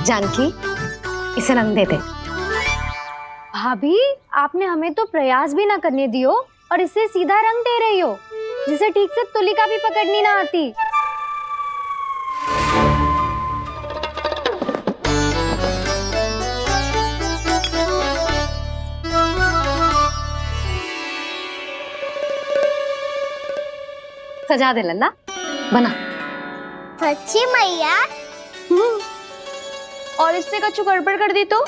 जानकी, इसे रंग दे दे। भाभी, आपने हमें तो प्रयास भी ना करने दियो और इसे सीधा रंग दे रही हो, जिसे ठीक से तुलिका भी पकड़नी ना आती। सजा दे लल्ला, बना। सच्ची मैया? और इसने कछु गड़बड़ कर दी तो?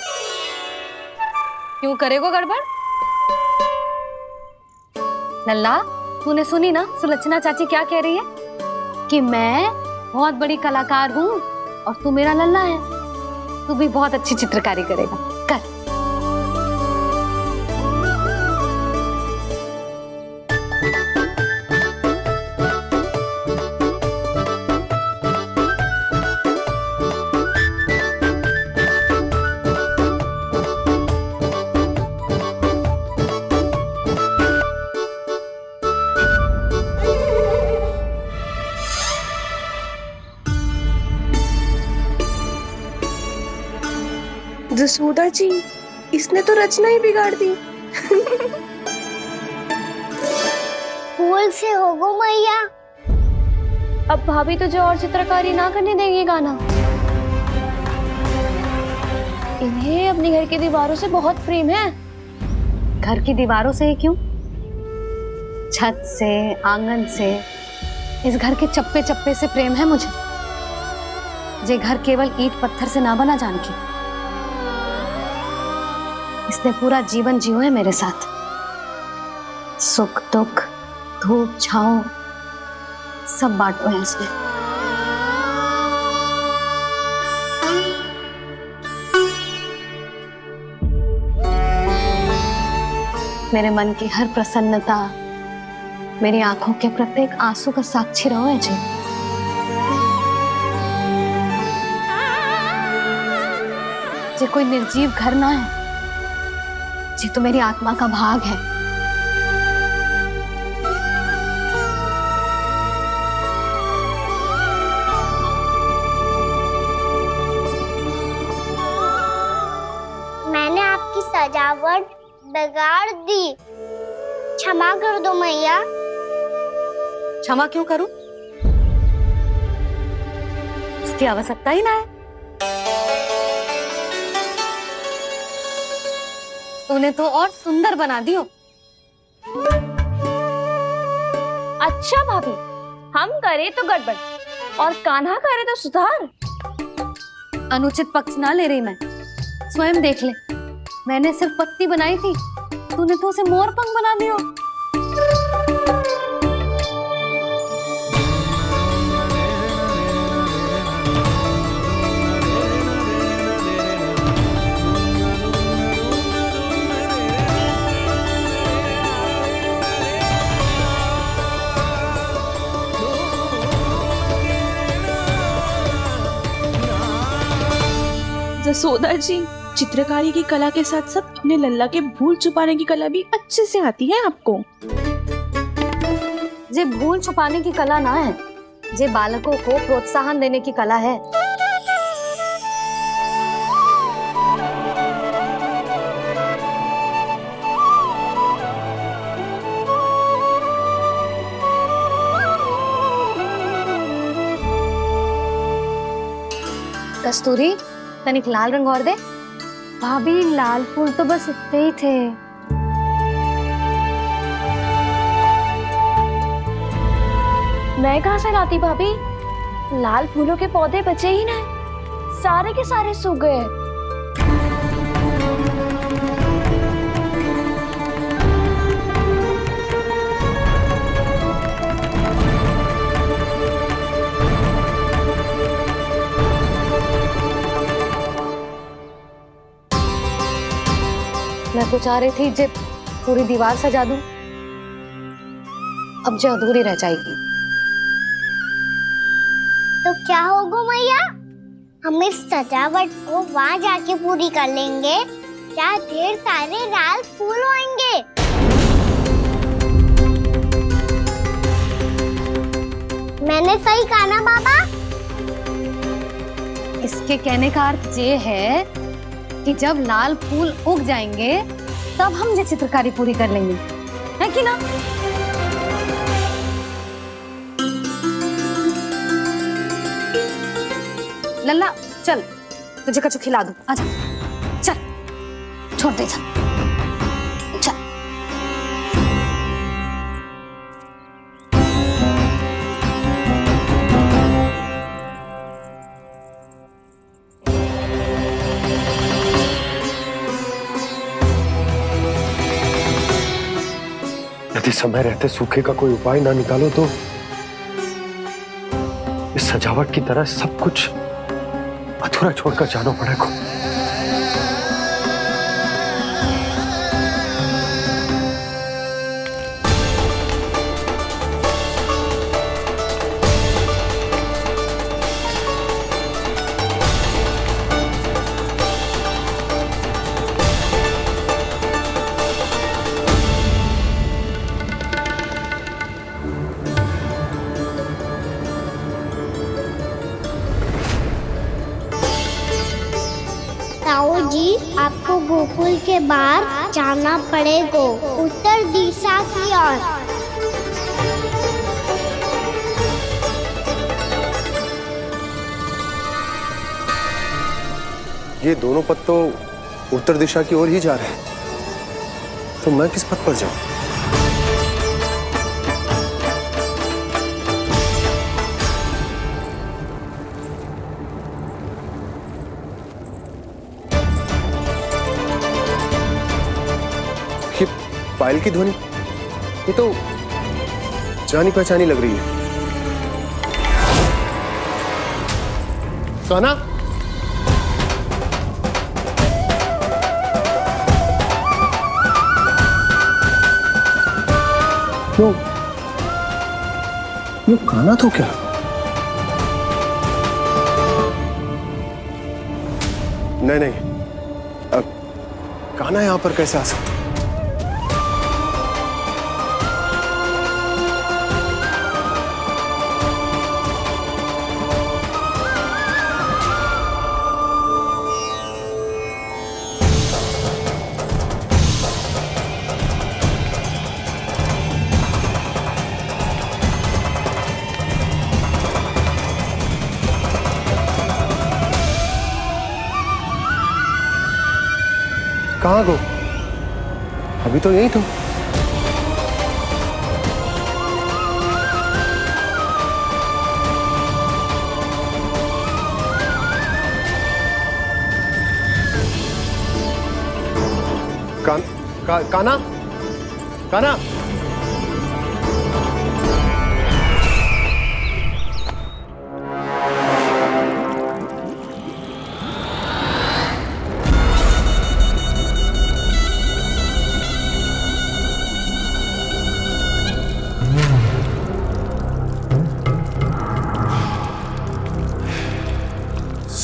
क्यों करेगो गड़बड़? लल्ला, तूने सुनी ना सुलक्षणा चाची क्या कह रही है? कि मैं बहुत बड़ी कलाकार हूँ और तू मेरा लल्ला है, तू भी बहुत अच्छी चित्रकारी करेगा। कर। जसोदा जी, इसने तो रचना ही बिगाड़ दी। फूल से होगो मैया। अब भाभी तुझे और चित्रकारी ना करने देंगी गाना। इन्हें अपने घर की दीवारों से बहुत प्रेम है। घर की दीवारों से ही क्यों, छत से, आंगन से, इस घर के चप्पे चप्पे से प्रेम है मुझे। ये घर केवल ईंट पत्थर से ना बना जानकी, इसने पूरा जीवन जियो है मेरे साथ। सुख दुख, धूप छांव सब बांटो है इसने। मेरे मन की हर प्रसन्नता, मेरी आंखों के प्रत्येक आंसू का साक्षी रहो है जी। ये कोई निर्जीव घर ना है, ये तो मेरी आत्मा का भाग है। मैंने आपकी सजावट बिगाड़ दी, क्षमा कर दो मैया। क्षमा क्यों करूं? इसकी आवश्यकता ही ना है। तूने तो और सुंदर बना दियो। अच्छा भाभी, हम करे तो गड़बड़ और कान्हा करे तो सुधार। अनुचित पक्ष ना ले रही मैं, स्वयं देख ले। मैंने सिर्फ पत्ती बनाई थी, तूने तो उसे मोरपंख बना दियो। जसोदा जी, चित्रकारी की कला के साथ साथ अपने लल्ला के भूल छुपाने की कला भी अच्छे से आती है आपको। ये भूल छुपाने की कला ना है, ये बालकों को प्रोत्साहन देने की कला है। कस्तूरी, तनिक लाल रंग और दे। भाभी, लाल फूल तो बस इतने ही थे। मैं कहाँ से लाती भाभी? लाल फूलों के पौधे बचे ही ना, सारे के सारे सूख गए। मैं तो चाह रही थी जे पूरी दीवार सजा दूं, अब जो अधूरी रह जाएगी। तो क्या होगा मैया? हम इस सजावट को वहाँ जाके पूरी कर लेंगे, जहाँ ढेर सारे लाल फूल होंगे। मैंने सही कहा ना बाबा? इसके कहने का अर्थ ये है कि जब लाल फूल उग जाएंगे तब हम ये चित्रकारी पूरी कर लेंगे, है कि ना? लल्ला चल, तुझे कछु खिला दूं, आजा चल, छोड़ दे चल। यदि समय रहते सूखे का कोई उपाय ना निकालो तो इस सजावट की तरह सब कुछ अधूरा छोड़कर जाना पड़ेगा। ताऊ जी, आपको गोकुल के बाहर जाना पड़ेगा, उत्तर दिशा की ओर। ये दोनों पथ तो उत्तर दिशा की ओर ही जा रहे हैं, तो मैं किस पथ पर जाऊं? ये पायल की ध्वनि, ये तो जानी पहचानी लग रही है। कान्हा, यो कान्हा तो क्या? नहीं, अब कान्हा यहां पर कैसे आ सकता? कहाँ गो? अभी तो यही तो। कान्हा, कान्हा,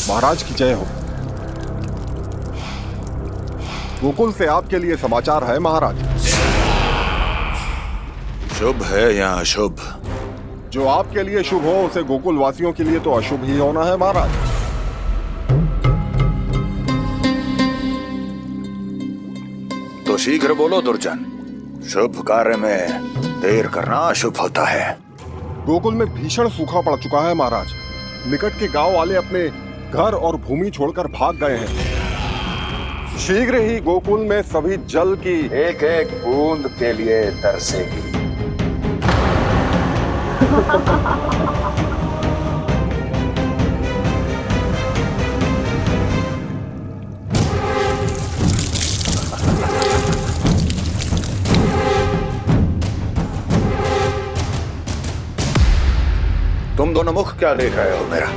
महाराज की जय हो। गोकुल से आपके लिए समाचार है महाराज। शुभ है या अशुभ? जो आपके लिए शुभ हो उसे गोकुल वासियों के लिए तो अशुभ ही होना है महाराज। तो शीघ्र बोलो दुर्जन, शुभ कार्य में देर करना अशुभ होता है। गोकुल में भीषण सूखा पड़ चुका है महाराज। निकट के गांव वाले अपने घर और भूमि छोड़कर भाग गए हैं। शीघ्र ही गोकुल में सभी जल की एक एक बूंद के लिए तरसेगी। तुम दोनों मुख क्या देख रहे हो मेरा?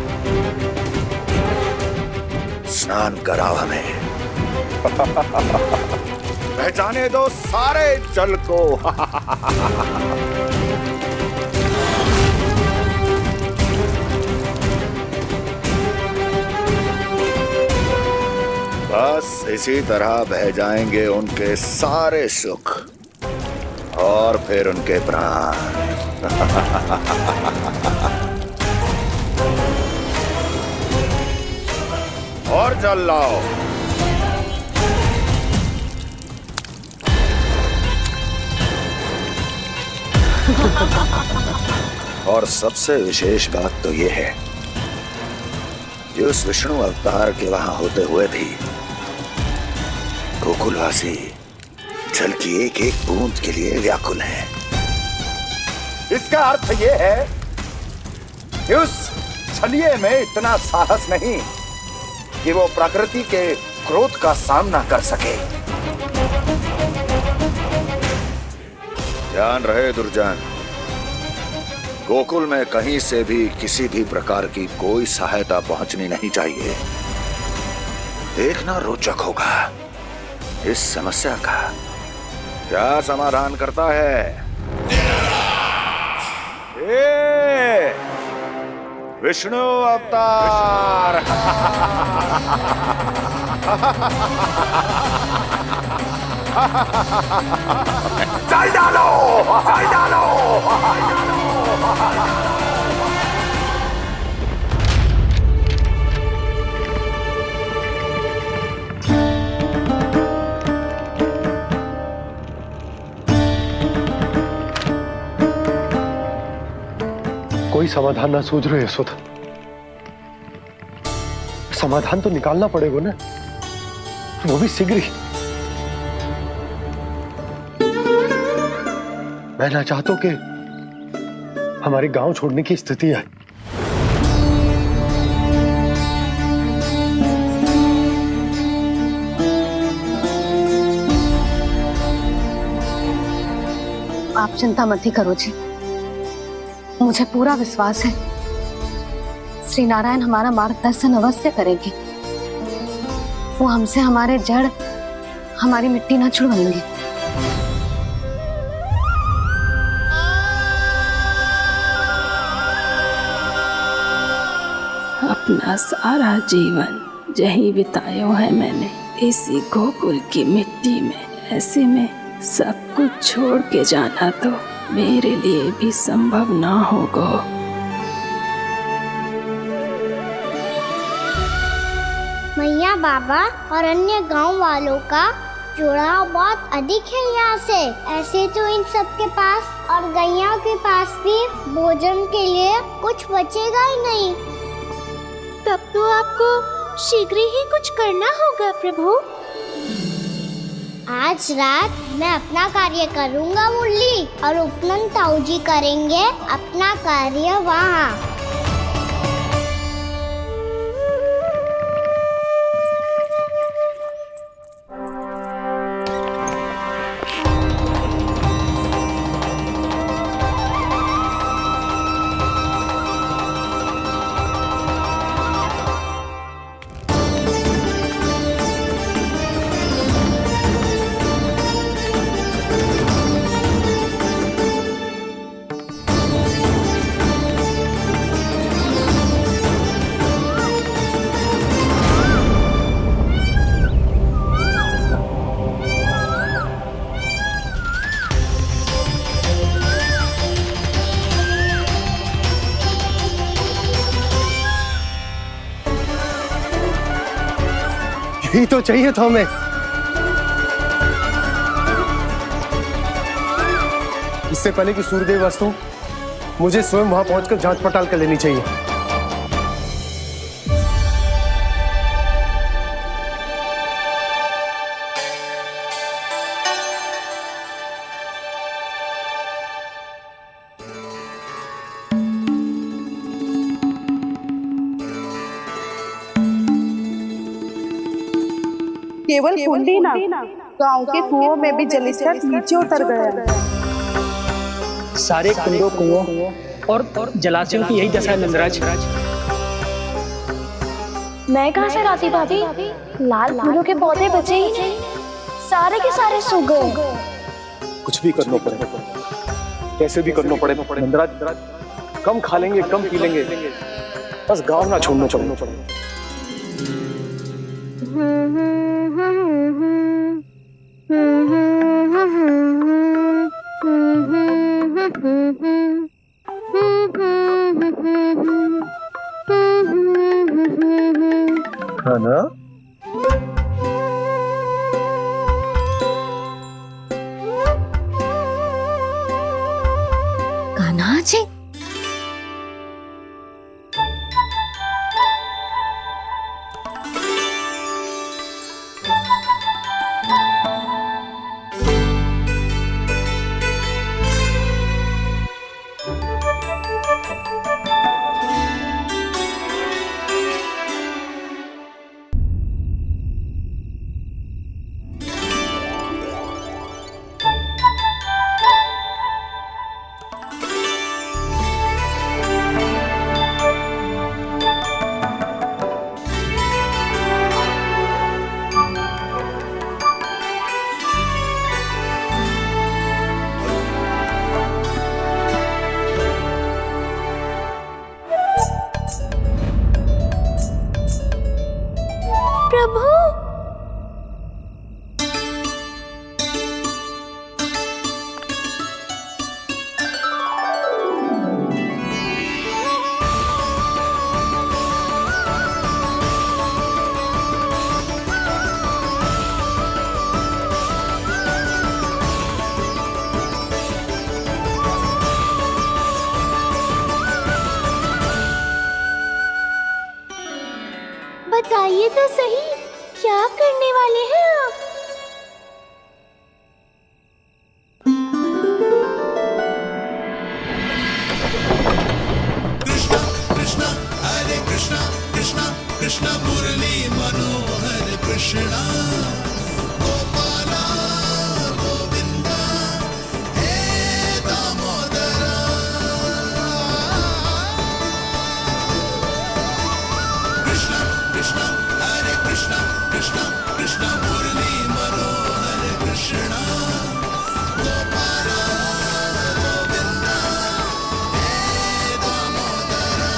स्नान कराओ हमें। पहचाने दो सारे जल को। बस इसी तरह बह जाएंगे उनके सारे सुख और फिर उनके प्राण। जल लाओ। और सबसे विशेष बात तो ये है कि उस विष्णु अवतार के वहां होते हुए भी गोकुलवासी जल की एक एक बूंद के लिए व्याकुल है। इसका अर्थ ये है कि उस छलिए में इतना साहस नहीं कि वो प्रकृति के क्रोध का सामना कर सके। ध्यान रहे दुर्जन, गोकुल में कहीं से भी किसी भी प्रकार की कोई सहायता पहुंचनी नहीं चाहिए। देखना रोचक होगा इस समस्या का क्या समाधान करता है। विष्णु अवतार। चल डालो, चल डालो। कोई समाधान ना सूझ रहे यशोदा। समाधान तो निकालना पड़ेगा ना, वो भी शीघ्र ही। मैं ना चाहता हूं कि हमारे गांव छोड़ने की स्थिति है। आप चिंता मत ही करो जी, मुझे पूरा विश्वास है श्री नारायण हमारा मार्गदर्शन अवश्य करेंगे। वो हमसे हमारे जड़, हमारी मिट्टी ना छुड़वाएंगे। अपना सारा जीवन यही बिताया है मैंने, इसी गोकुल की मिट्टी में। ऐसे में सब कुछ छोड़ के जाना तो मेरे लिए भी संभव ना होगा। मैया, बाबा और अन्य गांव वालों का जुड़ाव बहुत अधिक है यहाँ से। ऐसे तो इन सब के पास और गैया के पास भी भोजन के लिए कुछ बचेगा ही नहीं। तब तो आपको शीघ्र ही कुछ करना होगा प्रभु। आज रात मैं अपना कार्य करूँगा मुरली, और उपनंद ताऊ जी करेंगे अपना कार्य वहाँ। यही तो चाहिए था हमें। इससे पहले कि सूर्यदेव अस्त हो, मुझे स्वयं वहां पहुंचकर जांच पड़ताल कर लेनी चाहिए। केवल कुंडी ना, गांव के कुओं में भी जलस्तर नीचे उतर गया। सारे कुंडों, कुओं और जलाशयों की यही दशा है नंदराज। मैं कहाँ से लाती भाभी? लाल फूलों के पौधे बचे ही नहीं, सारे के सारे सूख गए। कुछ भी करना पड़ेगा, कैसे भी करना पड़ेगा नंदराज। कम खा लेंगे, कम पी लेंगे, बस गांव ना छोड़ना पड़ेगा। है ना? प्रभु। बताइए तो सही, क्या करने वाले हैं आप? कृष्णा कृष्णा हरे कृष्णा कृष्णा कृष्णा मुरली मनोहर कृष्णा गोपाला गोविंदा हे दामोदरा। कृष्णा कृष्णा हरे कृष्णा कृष्णा कृष्णा मुरली मनोहर कृष्णा गोपाला गोविंदा हे दामोदरा।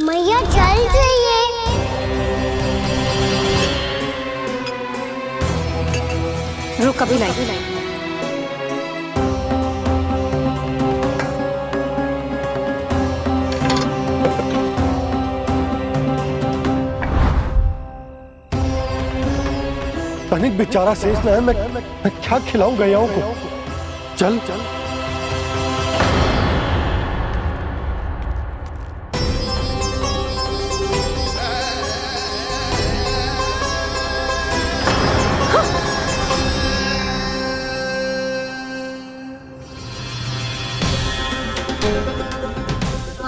मैया जल जाइए। रुक अभी लाई। तनिक बेचारा शेष न है, मैं क्या खिलाऊं गयाओं को। चल चल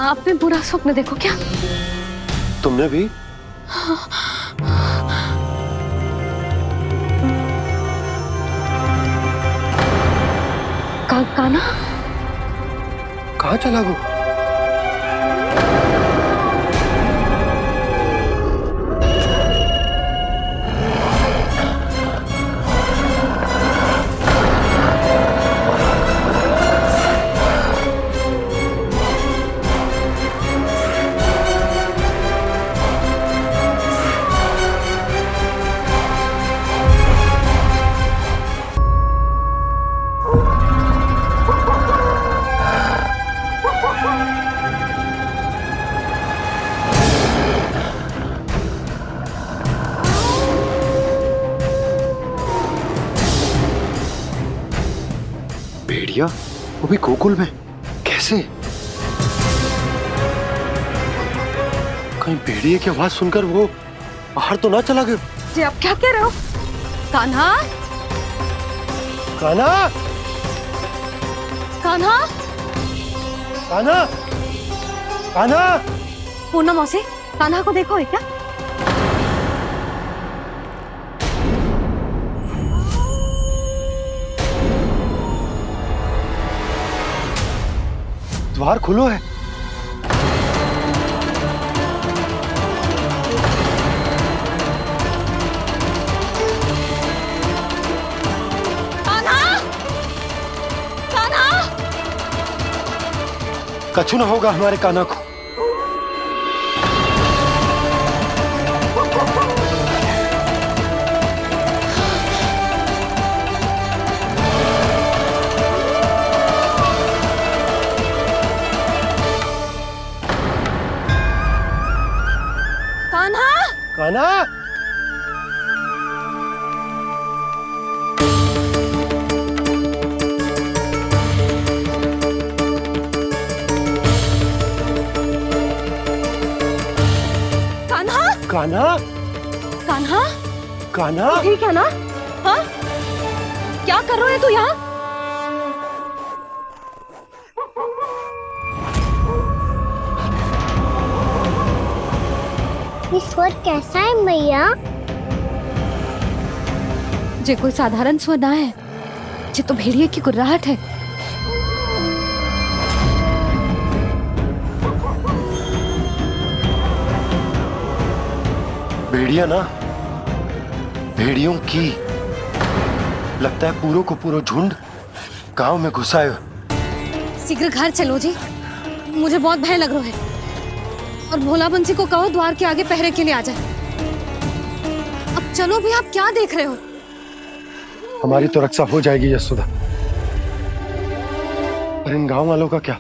आपने बुरा स्वप्न देखो क्या? तुमने भी? काना कहाँ चला गो? भेड़िया, वो भी गोकुल में, कैसे? कहीं भेड़िए की आवाज सुनकर वो बाहर तो ना चला गया? जी आप क्या कह रहे हो? कान्हा, कान्हा, कान्हा, कान्हा, कान्हा! पूर्णा मौसी, कान्हा को देखो है क्या? द्वार खुलो है। कछु ना होगा हमारे कान्हा को। कान्हा, कान्हा, कान्हा, कान्हा, कान्हा, ठीक है ना? हाँ? क्या कर रहे हो तू यहाँ? ये स्वर कैसा है मैया? जे कोई साधारण स्वर ना है, जे तो भेड़िए की गुर्राहट है। भेड़िया ना, भेड़ियों की, लगता है पूरो को पूरो झुंड गांव में घुसा है। शीघ्र घर चलो जी, मुझे बहुत भय लग रहा है। और भोला बंसी को कहो द्वार के आगे पहरे के लिए आ जाए। अब चलो भी, आप क्या देख रहे हो? हमारी तो रक्षा हो जाएगी यशोदा, पर इन गांव वालों का क्या?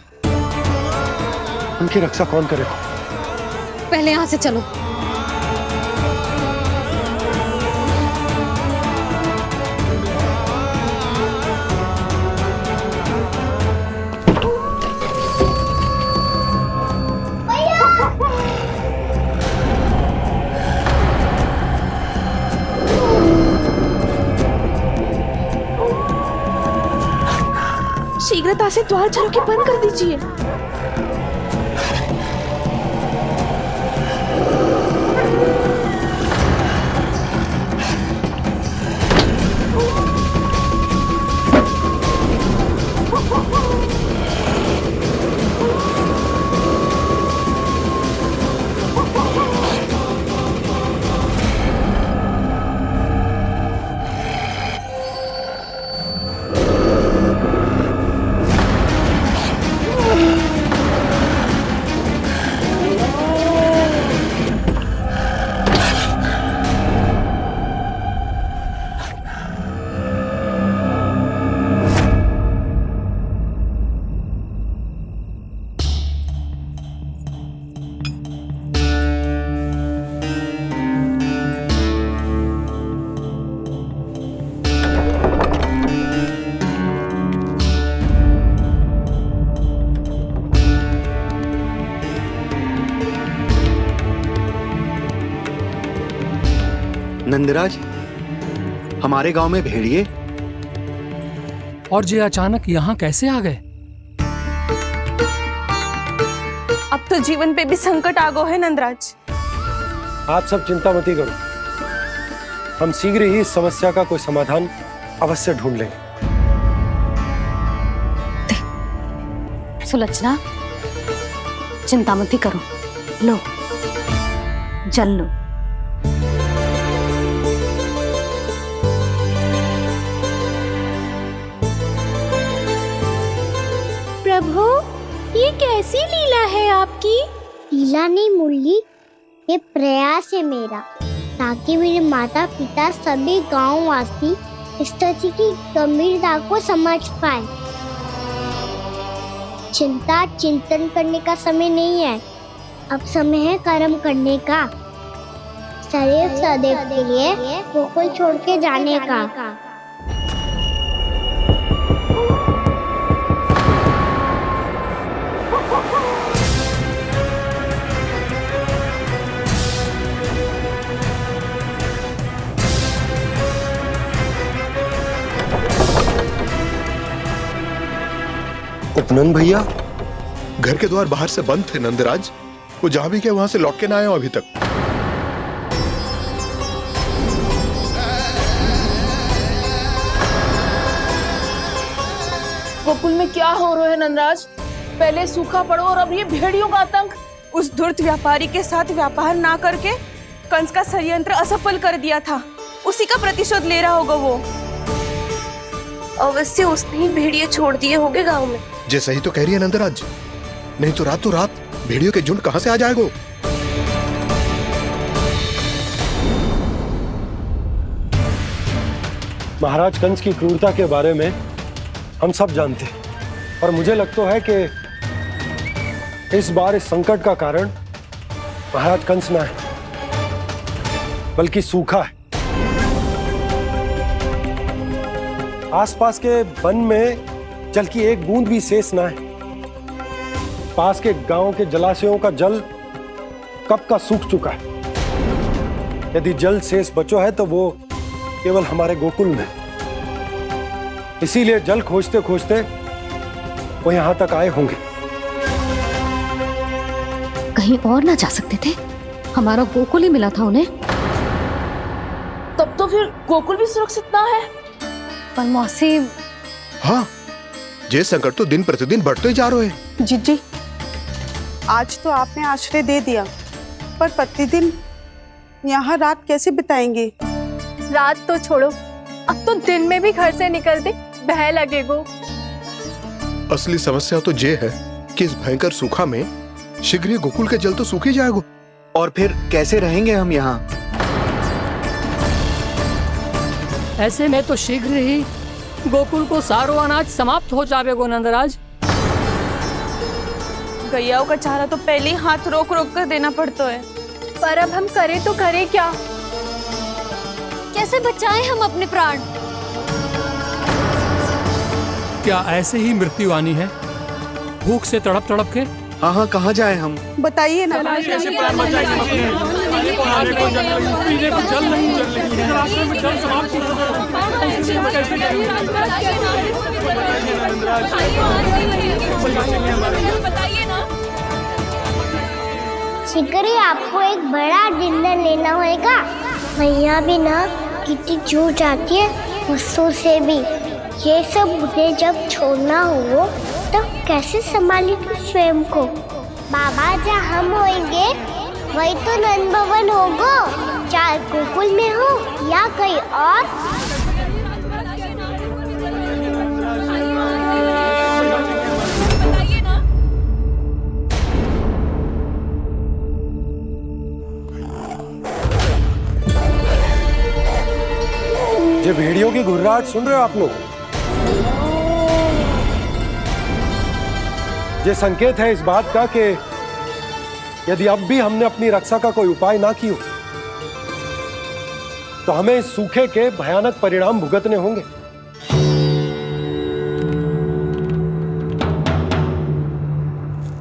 उनकी रक्षा कौन करेगा? पहले यहाँ से चलो। शीघ्रता से द्वार चलो के बंद कर दीजिए। नंदराज, हमारे गांव में भेड़िए और ये अचानक यहाँ कैसे आ गए? अब तो जीवन पे भी संकट आ गो है नंदराज। आप सब चिंता मत करो, हम शीघ्र ही इस समस्या का कोई समाधान अवश्य ढूंढ लेंगे। सुलक्षणा, चिंता मत करो, लो जल लो। प्रभु, ये कैसी लीला है आपकी? लीला नहीं मुरली, ये प्रयास है मेरा, ताकि मेरे माता पिता सभी गांव वासी स्थिति की गंभीरता को समझ पाए। चिंता चिंतन करने का समय नहीं है, अब समय है कर्म करने का, सदैव सदैव के लिए गोकुल छोड़ के जाने का। सुनन भैया, घर के द्वार बाहर से बंद थे नंदराज। वो जहां भी गए वहां से लौट के ना आए हो अभी तक। गोकुल में क्या हो रहा है नंदराज? पहले सूखा पड़ो और अब ये भेड़ियों का आतंक। उस धूर्त व्यापारी के साथ व्यापार ना करके कंस का षड्यंत्र असफल कर दिया था, उसी का प्रतिशोध ले रहा होगा वो। अवश्य उसने ही भेड़िए छोड़ दिए होंगे गांव में। जे सही तो कह रही है नंदराज, नहीं तो रात भेड़ियों के झुंड कहां से आ जाएगा? महाराज कंस की क्रूरता के बारे में हम सब जानते हैं, और मुझे लगता है कि इस बार इस संकट का कारण महाराज कंस ना है, बल्कि सूखा है। आसपास के वन में जल की एक बूंद भी शेष ना है। पास के गांव के जलाशयों का जल कब का सूख चुका है। यदि जल शेष बचो है तो वो केवल हमारे गोकुल में। इसीलिए जल खोजते खोजते वो यहां तक आए होंगे। कहीं और ना जा सकते थे? हमारा गोकुल ही मिला था उन्हें। तब तो फिर गोकुल भी सुरक्षित ना है। पर मौसी, हाँ, ये संकट तो दिन प्रतिदिन बढ़ते जा रहे हैं। जीजी, आज तो आपने आश्रय दे दिया, पर प्रतिदिन यहाँ रात कैसे बिताएंगे? रात तो छोड़ो, अब तो दिन में भी घर से निकलते भय लगेगो। असली समस्या तो ये है कि इस भयंकर सूखा में शीघ्र ही गोकुल के जल तो सूख ही जाएगा। और फिर कैसे रहेंगे हम यहाँ? ऐसे में तो शीघ्र ही गोकुल को सारो अनाज समाप्त हो जाएगो नंदराज। गैयाओं का चारा तो पहले ही हाथ रोक रोक कर देना पड़ता है। पर अब हम करें तो करें क्या? कैसे बचाएं हम अपने प्राण? क्या ऐसे ही मृत्यु आनी है, भूख से तड़प तड़प के? हाँ, कहाँ जाए हम? बताइए ना। कैसे प्राण बचाएंगे? पीने को जल नहीं, जल नहीं है, रास्ते में जल समाप्त हो शीघ्र ही आपको एक बड़ा डिनर लेना होगा। मैया भी ना कितनी जूझ जाती है गुस्सों से भी। ये सब उन्हें जब छोड़ना हो तो कैसे संभाली तू स्वयं को? बाबा जहाँ हम होंगे वही तो नंद भवन होगा, चाहे गोकुल में हो या कहीं और। ये भेड़ियों की घुर्राहट सुन रहे हो आप लोग? ये संकेत है इस बात का कि यदि अब भी हमने अपनी रक्षा का कोई उपाय ना किया तो हमें इस सूखे के भयानक परिणाम भुगतने होंगे।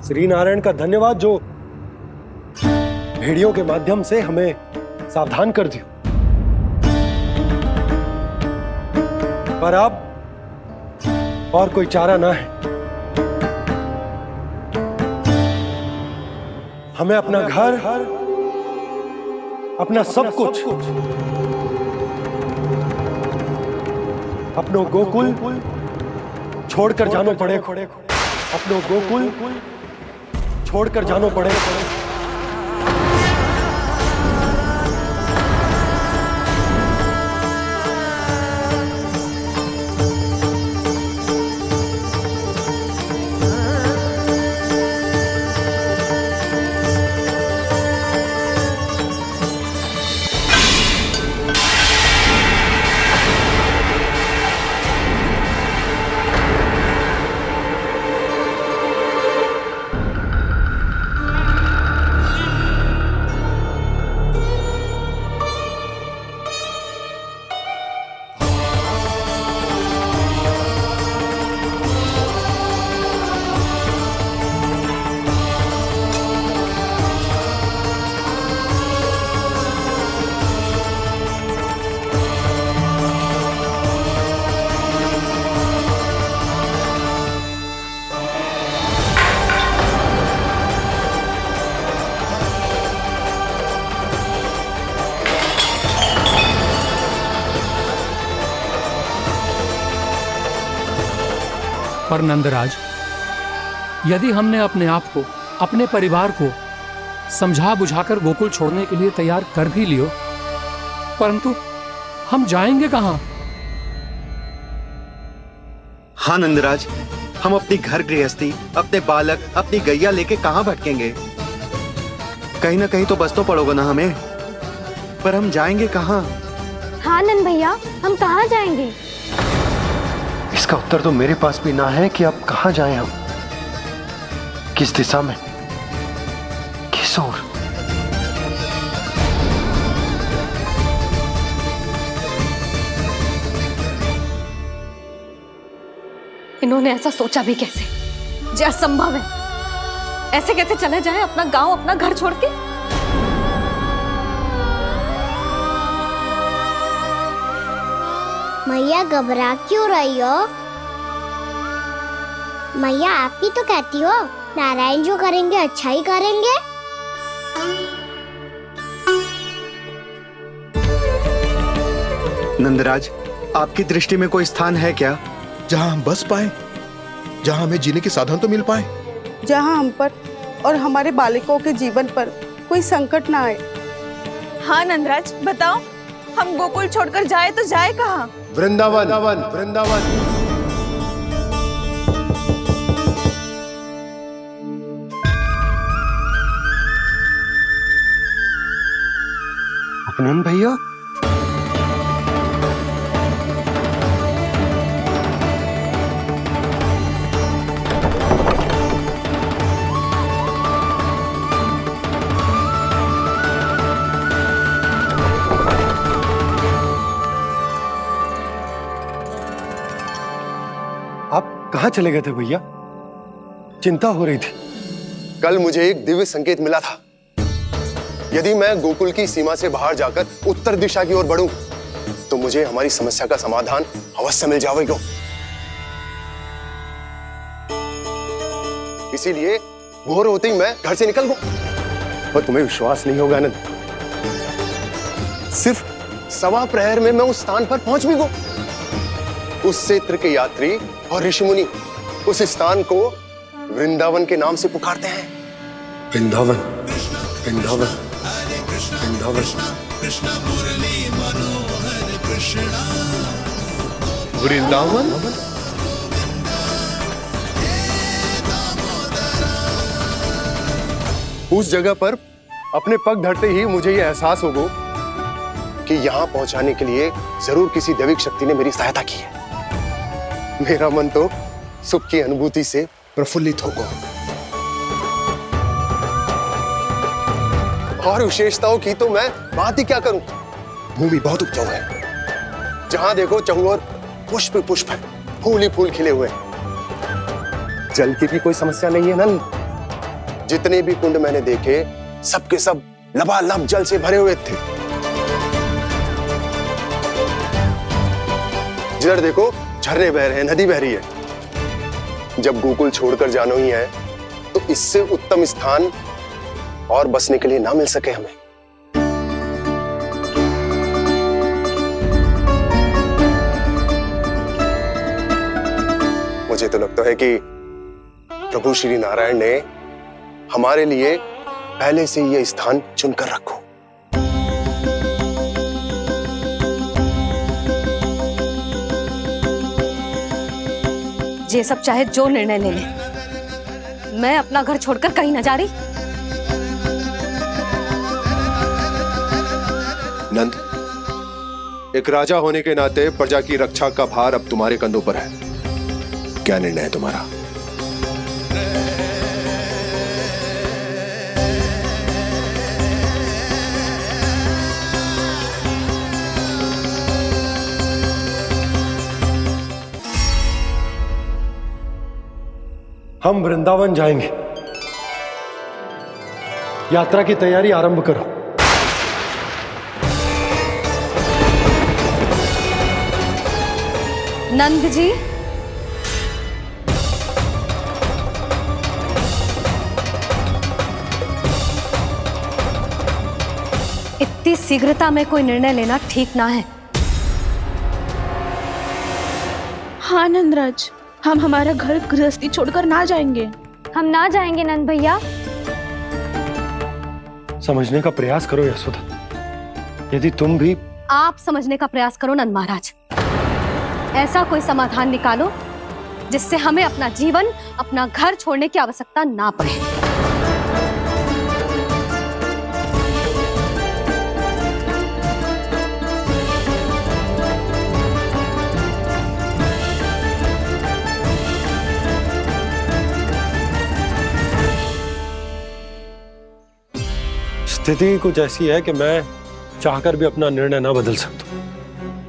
श्री नारायण का धन्यवाद जो भेड़ियों के माध्यम से हमें सावधान कर दिया। पर अब और कोई चारा ना है। हमें अपना घर, अपना सब कुछ, अपनो गोकुल छोड़कर जानो पड़े। अपनो गोकुल छोड़कर जानो पड़े। पर नंदराज, यदि हमने अपने आप को, अपने परिवार को समझा बुझाकर गोकुल छोड़ने के लिए तैयार कर भी लियो, परंतु हम जाएंगे कहां? हाँ नंदराज, हम अपनी घर गृहस्थी, अपने बालक, अपनी गैया लेके कहाँ भटकेंगे? कहीं ना कहीं तो बस तो पड़ोगे ना हमें, पर हम जाएंगे कहाँ? हाँ नंद भैया, हम कहाँ जाएंगे? इसका उत्तर तो मेरे पास भी ना है कि अब कहाँ जाएं हम, किस दिशा में, किस ओर। इन्होंने ऐसा सोचा भी कैसे? जो असंभव है। ऐसे कैसे चले जाए अपना गांव, अपना घर छोड़ के? मैया घबरा क्यों रही हो? मैया आप ही तो कहती हो नारायण जो करेंगे अच्छा ही करेंगे। नंदराज, आपकी दृष्टि में कोई स्थान है क्या जहां हम बस पाए, जहां हमें जीने के साधन तो मिल पाए, जहाँ हम पर और हमारे बालकों के जीवन पर कोई संकट ना आए? हाँ नंदराज, बताओ, हम गोकुल छोड़कर जाए तो जाए कहाँ? वृंदावन, वृंदावन। अपनन भैया, आप कहाँ चले गए थे भैया? चिंता हो रही थी। कल मुझे एक दिव्य संकेत मिला था। यदि मैं गोकुल की सीमा से बाहर जाकर उत्तर दिशा की ओर बढ़ूं, तो मुझे हमारी समस्या का समाधान अवश्य मिल जाएगा। इसीलिए भोर होते ही मैं घर से निकल गया। और तुम्हें विश्वास नहीं होगा आनंद, सिर्फ 1.25 प्रहर में मैं उस स्थान पर पहुंच भी गया। उस क्षेत्र के यात्री और ऋषिमुनि उस स्थान को वृंदावन के नाम से पुकारते हैं। वृंदावन, वृंदावन, वृंदावन। वृंदावन। उस जगह पर अपने पग धरते ही मुझे यह एहसास होगा कि यहां पहुंचाने के लिए जरूर किसी दैविक शक्ति ने मेरी सहायता की है। मेरा मन तो सुख की अनुभूति से प्रफुल्लित होगा। और विशेषताओं की तो मैं बात ही क्या करूं। भूमि बहुत उपजाऊ है, जहां देखो चहुओर पुष्प पुष्प है, फूल ही फूल खिले हुए हैं। जल की भी कोई समस्या नहीं है नंद। जितने भी कुंड मैंने देखे, सबके सब लबालब जल से भरे हुए थे। जिधर देखो झरने बह रहे हैं, नदी बह रही है। जब गोकुल छोड़कर जाना ही है, तो इससे उत्तम स्थान और बसने के लिए ना मिल सके हमें। मुझे तो लगता है कि प्रभु श्री नारायण ने हमारे लिए पहले से यह स्थान चुनकर रखो। ये सब चाहे जो निर्णय ले ले, मैं अपना घर छोड़कर कहीं न जा रही। नंद, एक राजा होने के नाते प्रजा की रक्षा का भार अब तुम्हारे कंधों पर है। क्या निर्णय है तुम्हारा? हम वृंदावन जाएंगे। यात्रा की तैयारी आरंभ करो। नंद जी, इतनी शीघ्रता में कोई निर्णय लेना ठीक ना है। हाँ नंदराज, हम हमारा घर गृहस्थी छोड़कर ना जाएंगे। हम ना जाएंगे नंद भैया। समझने का प्रयास करो यशोदा। यदि तुम भी आप समझने का प्रयास करो नंद महाराज। ऐसा कोई समाधान निकालो जिससे हमें अपना जीवन, अपना घर छोड़ने की आवश्यकता ना पड़े। स्थिति कुछ ऐसी है कि मैं चाहकर भी अपना निर्णय ना बदल सकता,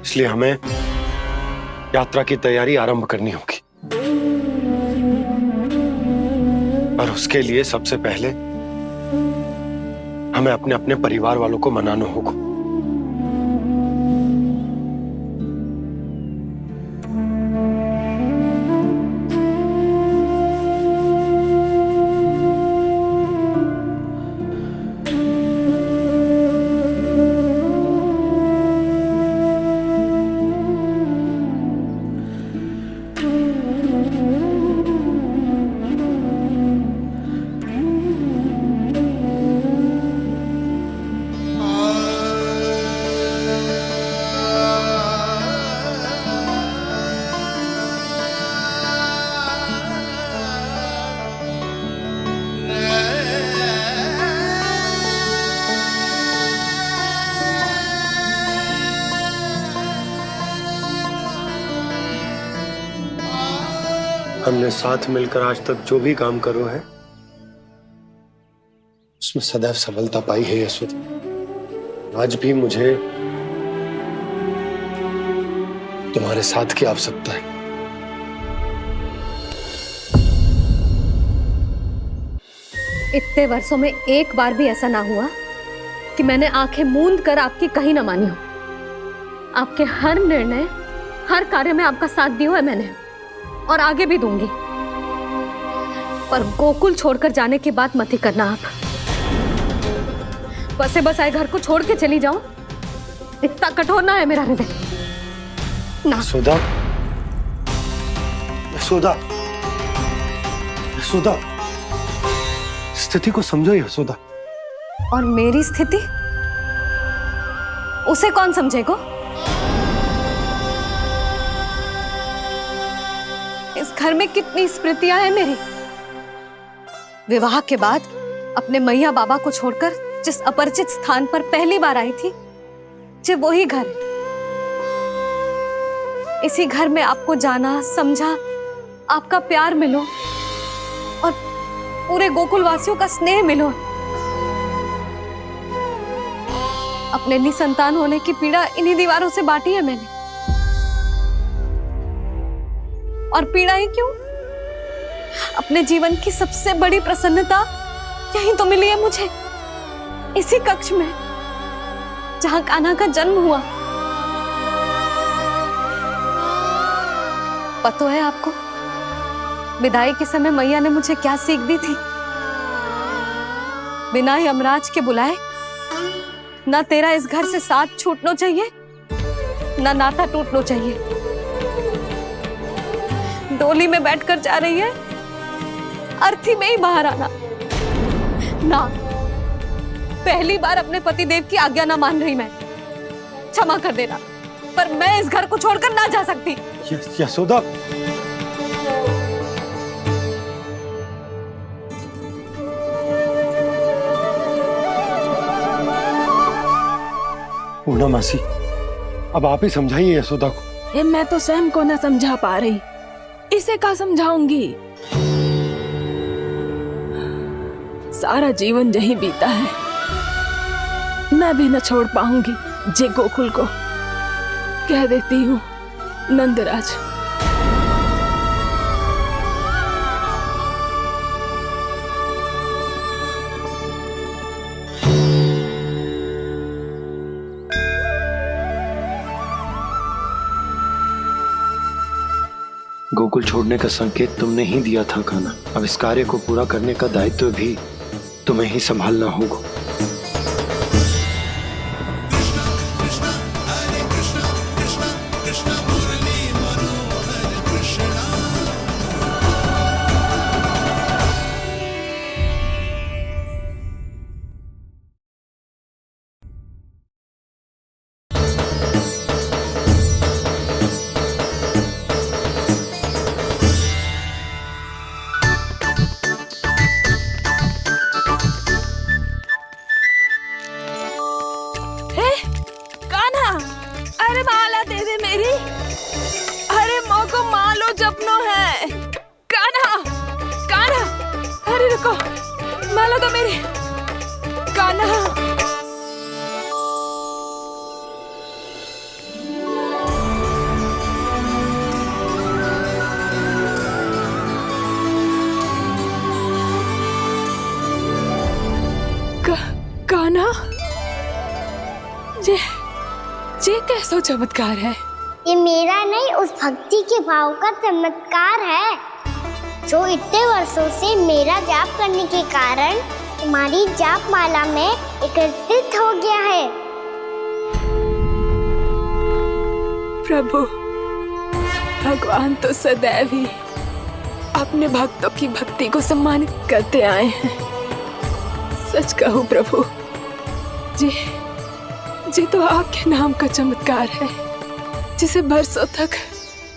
इसलिए हमें यात्रा की तैयारी आरंभ करनी होगी। और उसके लिए सबसे पहले हमें अपने अपने परिवार वालों को मनाना होगा। हमने साथ मिलकर आज तक जो भी काम करो है उसमें सदैव सफलता पाई है यशोदा। आज भी मुझे तुम्हारे साथ की आवश्यकता है। इतने वर्षों में एक बार भी ऐसा ना हुआ कि मैंने आंखें मूंद कर आपकी कहीं ना मानी हो। आपके हर निर्णय, हर कार्य में आपका साथ दिया है मैंने, और आगे भी दूंगी। पर गोकुल छोड़कर जाने की बात मत ही करना आप। बसे बसाए घर को छोड़ के चली जाऊं, इतना कठोर ना है मेरा हृदय ना। यशोदा, यशोदा, यशोदा, स्थिति को समझो यशोदा। और मेरी स्थिति उसे कौन समझेगा? इस घर में कितनी स्मृतियां हैं मेरी। विवाह के बाद अपने मैया बाबा को छोड़कर जिस अपरिचित स्थान पर पहली बार आई थी, जो वही घर। इसी घर में आपको जाना, समझा, आपका प्यार मिलो और पूरे गोकुल वासियों का स्नेह मिलो। अपने निसंतान होने की पीड़ा इन्हीं दीवारों से बांटी है मैंने। और पीड़ा ही क्यों? अपने जीवन की सबसे बड़ी प्रसन्नता यहीं तो मिली है मुझे, इसी कक्ष में जहां कान्हा का जन्म हुआ। पता है आपको विदाई के समय मैया ने मुझे क्या सीख दी थी? बिना यमराज के बुलाए ना तेरा इस घर से साथ छूटना चाहिए, ना नाता टूटना चाहिए। डोली में बैठकर जा रही है, अर्थी में ही बाहर आना ना। पहली बार अपने पति देव की आज्ञा ना मान रही मैं, क्षमा कर देना, पर मैं इस घर को छोड़कर ना जा सकती। यशोदा, पूर्णा मासी, अब आप ही समझाइए यशोदा को। ये मैं तो स्वयं को न समझा पा रही, इसे क्या समझाऊंगी? सारा जीवन यही बीता है, मैं भी न छोड़ पाऊंगी जे गोकुल को। कह देती हूँ नंदराज। गोकुल छोड़ने का संकेत तुमने ही दिया था कान्हा। अब इस कार्य को पूरा करने का दायित्व भी तुम्हें ही संभालना होगा। सपनों है। कान्हा, कान्हा, अरे रुको, माला तो मेरी। कान्हा, कान्हा, ये कैसा चमत्कार है? ये मेरा नहीं, उस भक्ति के भाव का चमत्कार है जो इतने वर्षों से मेरा जाप करने के कारण तुम्हारी जाप माला में एकत्रित हो गया है। प्रभु, भगवान तो सदैव ही अपने भक्तों की भक्ति को सम्मानित करते आए हैं। सच कहूँ प्रभु, जी तो आपके नाम का चमत्कार है, जिसे बरसों तक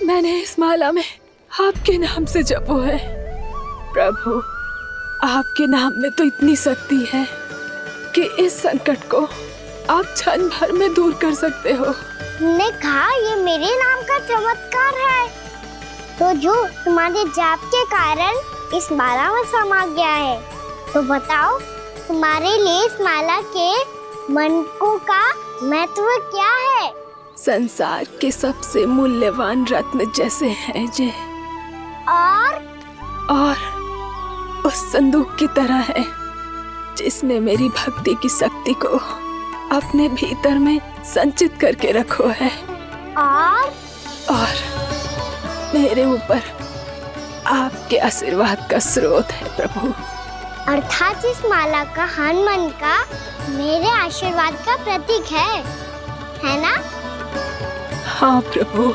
मैंने इस माला में आपके नाम से जपो है। प्रभु, आपके नाम में तो इतनी शक्ति है कि इस संकट को आप क्षण भर में दूर कर सकते हो। तुमने कहा ये मेरे नाम का चमत्कार है, तो जो तुम्हारे जाप के कारण इस माला में समा गया है, तो बताओ तुम्हारे लिए इस माला के मनकों का महत्व क्या है? संसार के सबसे मूल्यवान रत्न जैसे हैं जे, और उस संदूक की तरह है जिसने मेरी भक्ति की शक्ति को अपने भीतर में संचित करके रखो है, और मेरे ऊपर आपके आशीर्वाद का स्रोत है प्रभु। अर्थात इस माला का हनुमान का मेरे आशीर्वाद का प्रतीक है ना? हाँ प्रभु।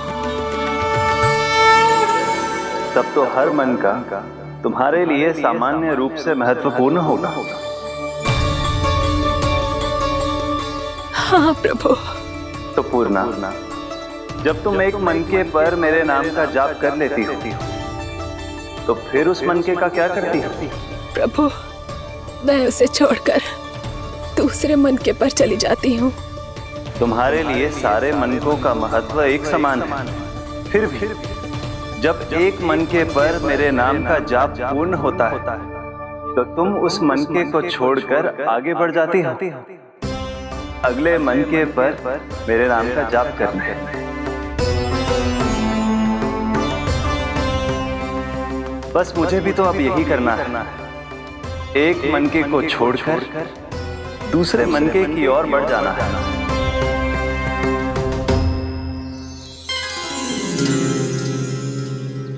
तब तो हर मन का तुम्हारे लिए सामान्य रूप से महत्वपूर्ण होगा। हाँ प्रभु। तो पूर्णा, जब तुम एक मनके पर मेरे नाम का जाप कर लेती हो, तो फिर उस मनके का क्या करती हो? प्रभु, मैं उसे छोड़कर दूसरे मनके पर चली जाती हूँ। तुम्हारे लिए सारे मनकों का महत्व एक समान है। फिर भी जब एक मनके पर मेरे नाम का जाप पूर्ण होता है, तो तुम उस मनके को छोड़कर आगे बढ़ जाती हो अगले मनके पर मेरे नाम का जाप करने। बस मुझे भी तो अब यही करना है, एक मनके को छोड़कर दूसरे मनके की ओर बढ़ जाना है।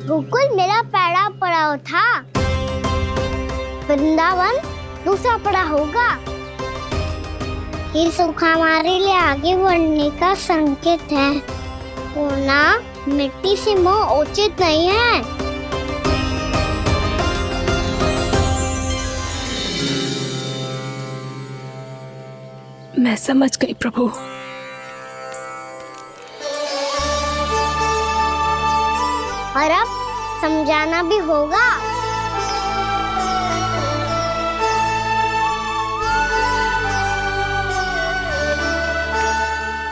गोकुल मेरा पहला पड़ाव था, वृंदावन दूसरा पड़ा होगा। ये सुख हमारे लिए आगे बढ़ने का संकेत है। पूर्णा, मिट्टी से मोह उचित नहीं है। मैं समझ गई प्रभु। और अब समझाना भी होगा।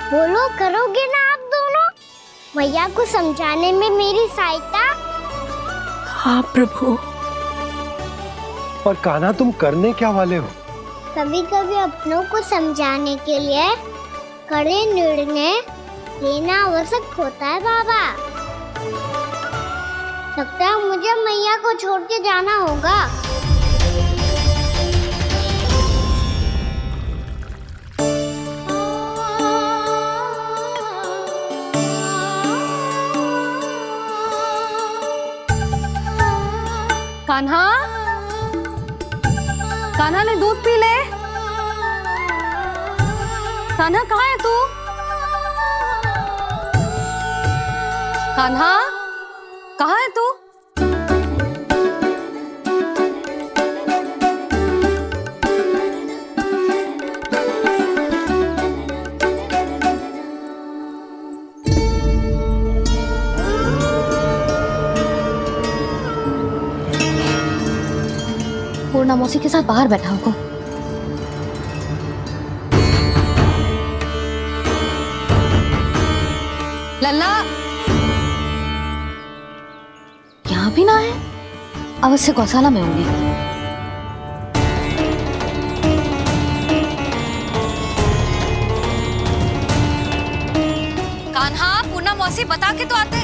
बोलो, करोगे ना आप दोनों? भैया को समझाने में मेरी सहायता? हाँ प्रभु। पर कान्हा, तुम करने क्या वाले हो? कभी कभी अपनों को समझाने के लिए कड़े निर्णय लेना आवश्यक होता है बाबा। लगता है मुझे मैया को छोड़ के जाना होगा। कान्हा, कान्हा ने दूध पी ले। कान्हा, कहाँ है तू? कान्हा, कहाँ है तू? पूर्णा मौसी के साथ बाहर बैठा होगा। लल्ला, भाभी ना है, अवश्य गौशाला में होंगे। कान्हा, पूनम मौसी बता के तो आते।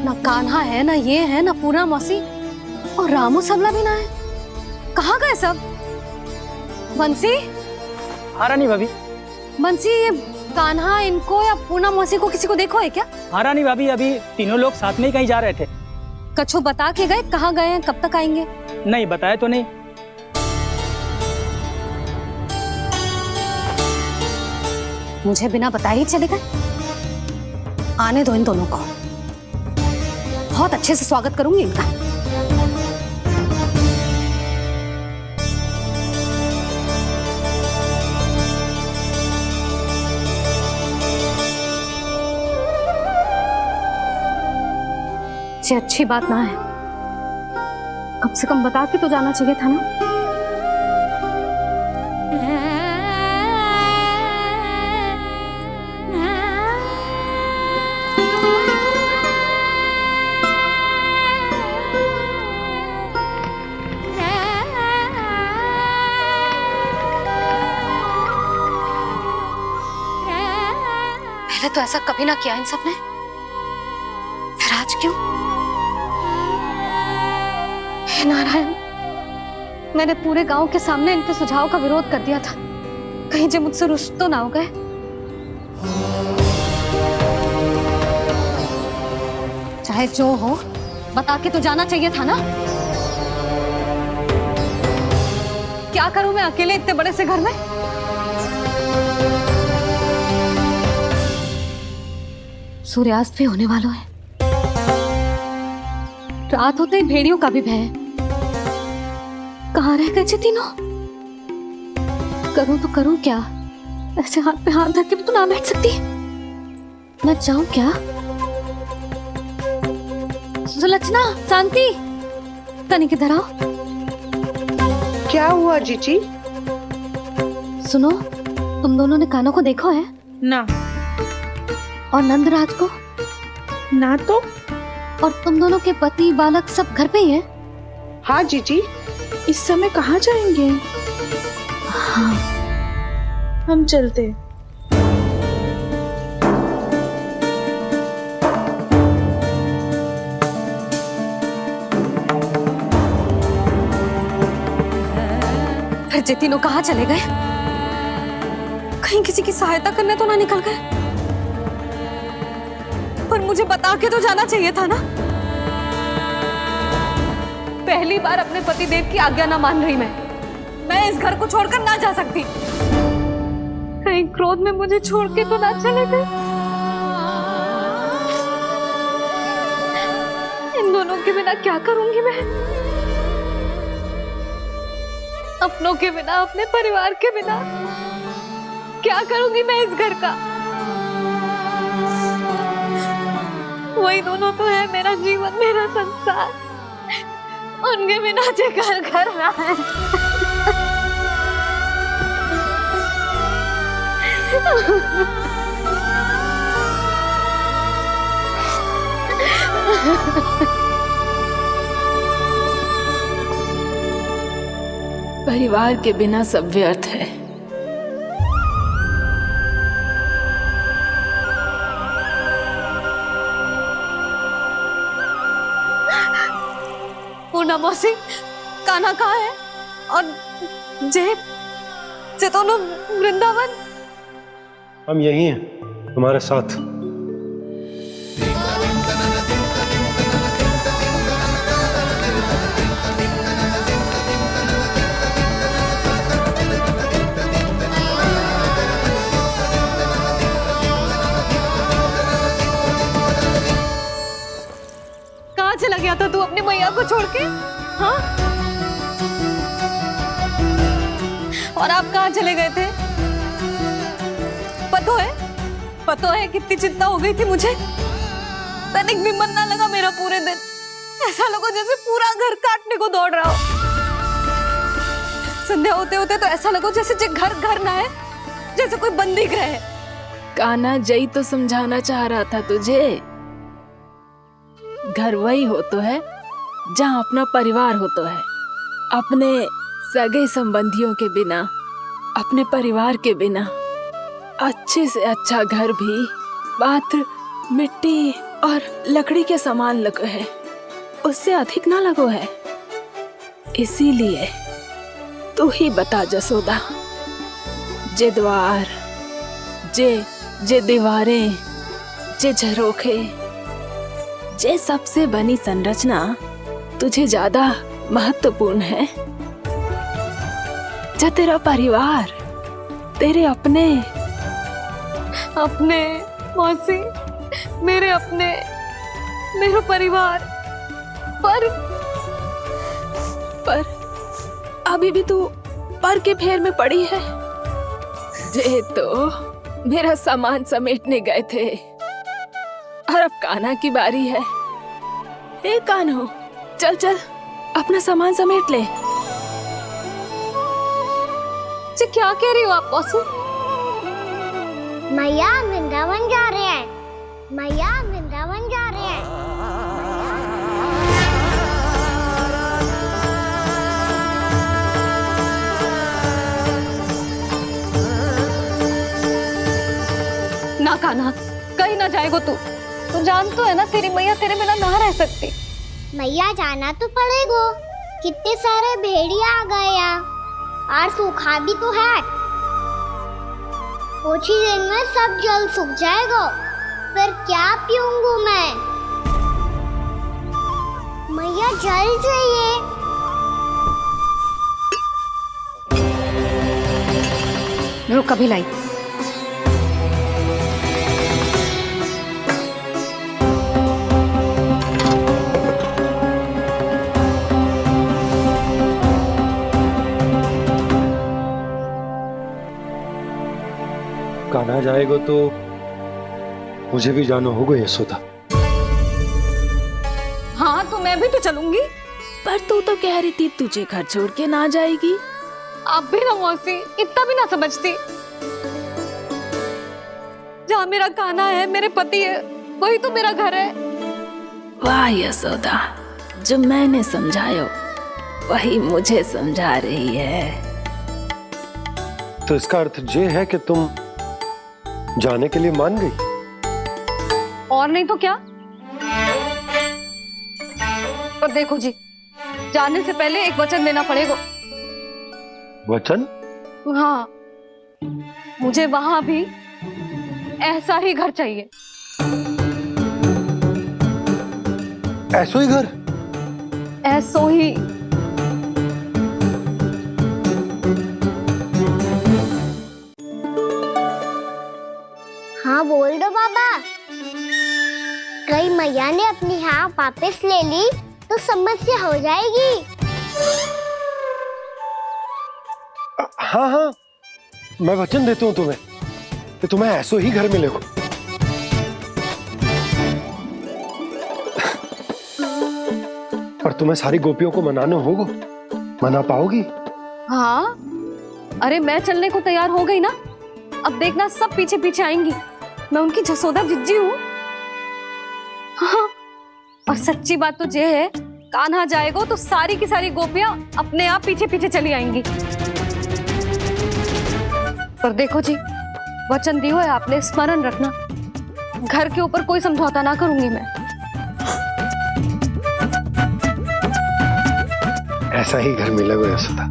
ना कान्हा है, ना ये है, ना पूनम मौसी, और रामू सबला भी ना है। कहाँ गए सब? बंसी? हाँ रानी भाभी। बंसी, ये कान्हा इनको या पूनम मौसी को किसी को देखो है क्या? हाँ रानी भाभी, अभी तीनों लोग साथ में ही कहीं जा रहे थे। कछु बता के गए कहाँ गए हैं, कब तक आएंगे? नहीं बताया तो नहीं। मुझे बिना बताए ही चले गए? आने दो इन दोनों को, बहुत अच्छे से स्वागत करूंगी इनका। ये अच्छी बात ना है, कम से कम बता के तो जाना चाहिए था ना। पहले तो ऐसा कभी ना किया इन सब ने, फिर आज क्यों? हे नारायण, मैंने पूरे गांव के सामने इनके सुझाव का विरोध कर दिया था, कहीं जो मुझसे रुष्ट तो ना हो गए। चाहे जो हो, बता के तो जाना चाहिए था ना। क्या करूं मैं अकेले इतने बड़े से घर में? सूर्यास्त भी होने वाला है, रात होते ही भेड़ियों का भी भय है। कहाँ रह गए तीनों? करूं तो करूं क्या? ऐसे हाथ पे हाथ धर के भी तो ना बैठ सकती। मैं जाऊं क्या? सुलक्षणा, शांति, तनिक इधर आओ। क्या हुआ जीजी? सुनो, तुम दोनों ने कानों को देखो है? ना। और नंदराज को? ना तो। और तुम दोनों के पति बालक सब घर पे ही हैं? हाँ जीजी, इस समय कहाँ जाएंगे? हाँ, हम चलते। फिर ये तीनों कहाँ चले गए? कहीं किसी की सहायता करने तो ना निकल गए? पर मुझे बता के तो जाना चाहिए था ना। पहली बार अपने पतिदेव की आज्ञा ना मान रही मैं इस घर को छोड़कर ना जा सकती। कहीं क्रोध में मुझे छोड़ के तो ना चले गए। इन दोनों के बिना क्या करूंगी मैं? अपनों के बिना, अपने परिवार के बिना क्या करूंगी मैं इस घर का? वही दोनों तो है मेरा जीवन, मेरा संसार। उनके बिना जे घर घर रहा है। परिवार के बिना सब व्यर्थ है। पूनम मौसी, कान्हा कहाँ है? और जे दोनों वृंदावन? हम यही हैं, तुम्हारे साथ। कहाँ चला गया था तू अपनी मैया को छोड़ के? हाँ? और आप कहाँ चले गए थे? पतो है कितनी चिंता हो गई थी मुझे। तनिक भी मन ना लगा मेरा पूरे दिन। ऐसा लगा जैसे पूरा घर काटने को दौड़ रहा हो। संध्या होते होते तो ऐसा लगा जैसे घर घर ना है, जैसे कोई बंदी गृह है। कान्हा जई तो समझाना चाह रहा था तुझे। घर वही हो तो है जहाँ अपना परिवार हो तो है। अपने सगे संबंधियों के बिना, अपने परिवार के बिना अच्छे से अच्छा घर भी मात्र मिट्टी और लकड़ी के समान लगो है, उससे अधिक ना लगो है। इसीलिए तू ही बता जसोदा, जे द्वार, जे दीवारें, जे झरोखे, जे सबसे बनी संरचना तुझे ज्यादा महत्वपूर्ण है? जा तेरा परिवार, तेरे अपने मौसी, मेरे अपने, मेरा परिवार, पर अभी भी तू पर के फेर में पड़ी है। जे तो मेरा सामान समेटने गए थे और अब कान्हा की बारी है। ए कान्हो, चल चल अपना सामान समेट ले। क्या कह रही हो आप मौसी? मैया वृंदावन जा रहे हैं, मैया वृंदावन जा रहे हैं। ना कान्हा, कहीं ना जाएगो तू जान तो है ना तेरी मैया तेरे बिना ना रह सकती। मैया जाना तो पड़ेगा, कितने सारे भेड़िया आ गए यहाँ और सूखा भी तो है। कुछ ही दिन में सब जल सूख जाएगा, फिर क्या पीऊंगा मैं? मैया जल चाहिए। रुक अभी लाई। कान्हा जाएगा तो मुझे भी जाना होगा यशोदा। हाँ तो मैं भी तो चलूंगी। पर तू तो कह रही थी तुझे घर छोड़ के ना जाएगी। आप भी ना मौसी, इतना भी ना समझती। जहाँ मेरा कान्हा है, मेरे पति है, वही तो मेरा घर है। वाह यशोदा, जो मैंने समझायो वही मुझे समझा रही है। तो इसका अर्थ ये है कि तुम जाने के लिए मान गई? और नहीं तो क्या। और देखो जी, जाने से पहले एक वचन देना पड़ेगा। वचन? हाँ, मुझे वहां भी ऐसा ही घर चाहिए। ऐसो ही घर? ऐसो ही। हाँ बोल दो बाबा। कहीं मैया ने अपनी हाँ वापस ले ली तो समस्या हो जाएगी। हाँ हाँ, मैं वचन देता हूँ तुम्हें कि तुम्हें ऐसो ही घर मिलेगा। पर तुम्हें सारी गोपियों को मनाना होगा। मना पाओगी? हाँ, अरे मैं चलने को तैयार हो गई ना। अब देखना सब पीछे पीछे आएंगी। मैं उनकी जसोदा जिज्जी हूँ। हाँ, और सच्ची बात तो ये है, कान्हा जाएगा तो सारी की सारी गोपियां अपने आप पीछे पीछे चली आएंगी। पर देखो जी, वचन दियो है आपने, स्मरण रखना। घर के ऊपर कोई समझौता ना करूंगी मैं। ऐसा ही घर मिलेगा यशोदा।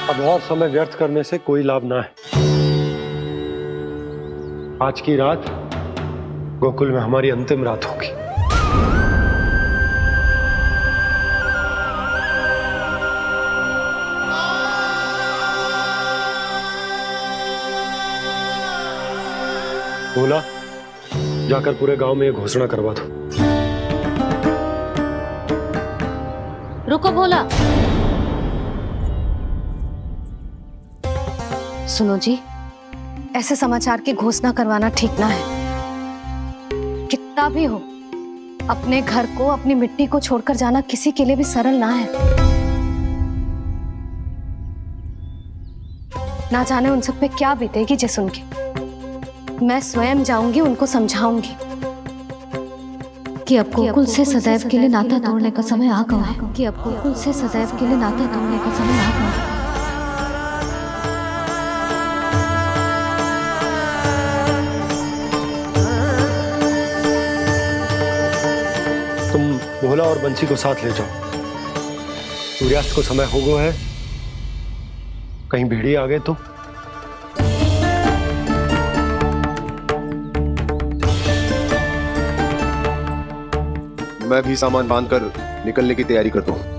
अब और समय व्यर्थ करने से कोई लाभ ना है। आज की रात गोकुल में हमारी अंतिम रात होगी। बोला, जाकर पूरे गांव में ये घोषणा करवा दो। रुको भोला। सुनो जी, ऐसे समाचार की घोषणा करवाना ठीक ना है। कितना भी हो, अपने घर को, अपनी मिट्टी को छोड़कर जाना किसी के लिए भी सरल ना है। ना जाने उन सब पे क्या बीतेगी जे सुन के। मैं स्वयं जाऊंगी, उनको समझाऊंगी कि अब गोकुल से सदैव के लिए नाता तोड़ने का समय आ गया है, कि अब गोकुल से सदैव के लिए नाता तोड़ने का समय आ गया है। तुम भोला और बंसी को साथ ले जाओ। सूर्यास्त को समय हो गया है, कहीं भेड़िए आ गए तो। मैं भी सामान बांधकर निकलने की तैयारी करता हूँ।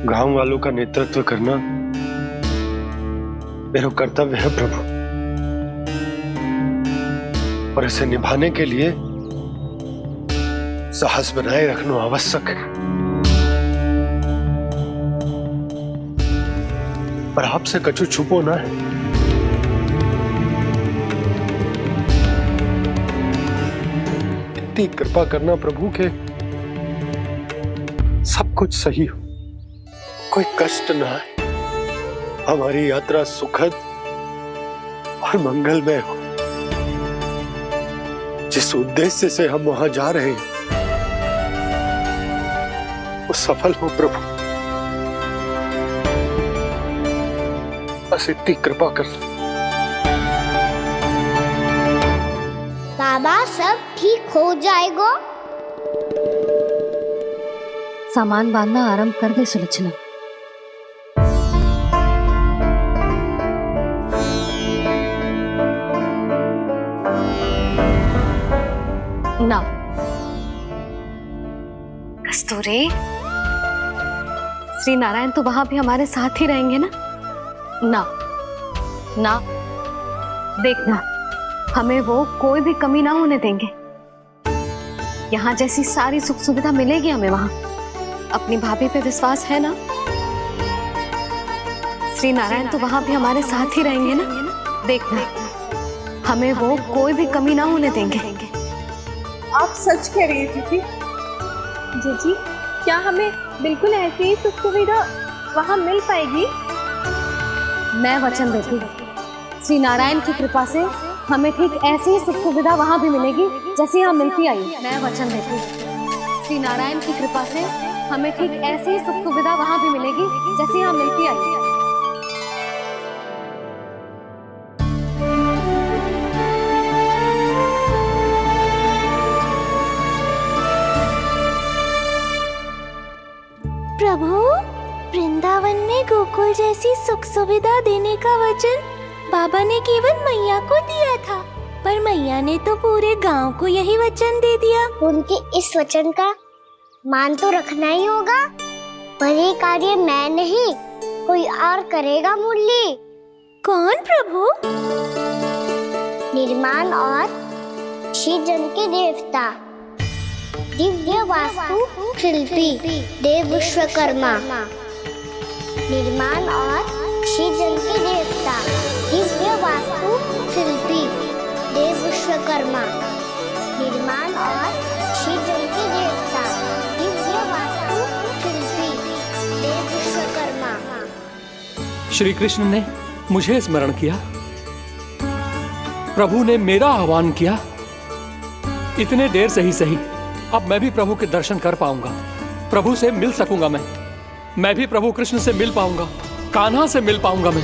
गांव वालों का नेतृत्व करना मेरा कर्तव्य है प्रभु, और इसे निभाने के लिए साहस बनाए रखना आवश्यक है। पर आपसे कछु छुपो ना है। इतनी कृपा करना प्रभु के सब कुछ सही हो, कोई कष्ट ना है, हमारी यात्रा सुखद और मंगलमय हो। जिस उद्देश्य से हम वहां जा रहे हैं वो सफल हो प्रभु, बस इतनी कृपा कर। बाबा सब ठीक हो जाएगा। सामान बांधना आरंभ कर दे सुलोचना। ना कस्तूरी, श्री नारायण तो वहां भी हमारे साथ ही रहेंगे ना? ना ना, देखना हमें वो कोई भी कमी ना होने देंगे। यहाँ जैसी सारी सुख सुविधा मिलेगी हमें वहां। अपनी भाभी पे विश्वास है ना? श्री नारायण तो वहां भी हमारे साथ ही रहेंगे ना? देखना हमें वो कोई भी कमी ना होने देंगे। आप सच कह रही है दीदी। जीजी, क्या हमें बिल्कुल ऐसी ही सुख सुविधा वहाँ मिल पाएगी? मैं वचन देती हूँ, श्री नारायण की कृपा से हमें ठीक ऐसी ही सुख सुविधा वहाँ भी मिलेगी जैसी यहाँ मिलती आई। मैं वचन देती हूँ, श्री नारायण की कृपा से हमें ठीक ऐसी ही सुख सुविधा वहाँ भी मिलेगी जैसी यहाँ मिलती आई। प्रभु, वृंदावन में गोकुल जैसी सुख सुविधा देने का वचन बाबा ने केवल मैया को दिया था, पर मैया ने तो पूरे गांव को यही वचन दे दिया। उनके इस वचन का मान तो रखना ही होगा, पर ये कार्य मैं नहीं कोई और करेगा। मुरली कौन प्रभु? निर्माण और सृजन के देवता, दिव्य वास्तु शिल्पी देव विश्वकर्मा। निर्माण और सृजन के देवता, दिव्य वास्तु शिल्पी देव विश्वकर्मा। निर्माण और सृजन के देवता, दिव्य वास्तु शिल्पी देव विश्वकर्मा। श्री कृष्ण ने मुझे स्मरण किया, प्रभु ने मेरा आह्वान किया। इतने देर से ही सही, अब मैं भी प्रभु के दर्शन कर पाऊंगा, प्रभु से मिल सकूंगा। मैं भी प्रभु कृष्ण से मिल पाऊंगा, कान्हा से मिल पाऊंगा मैं।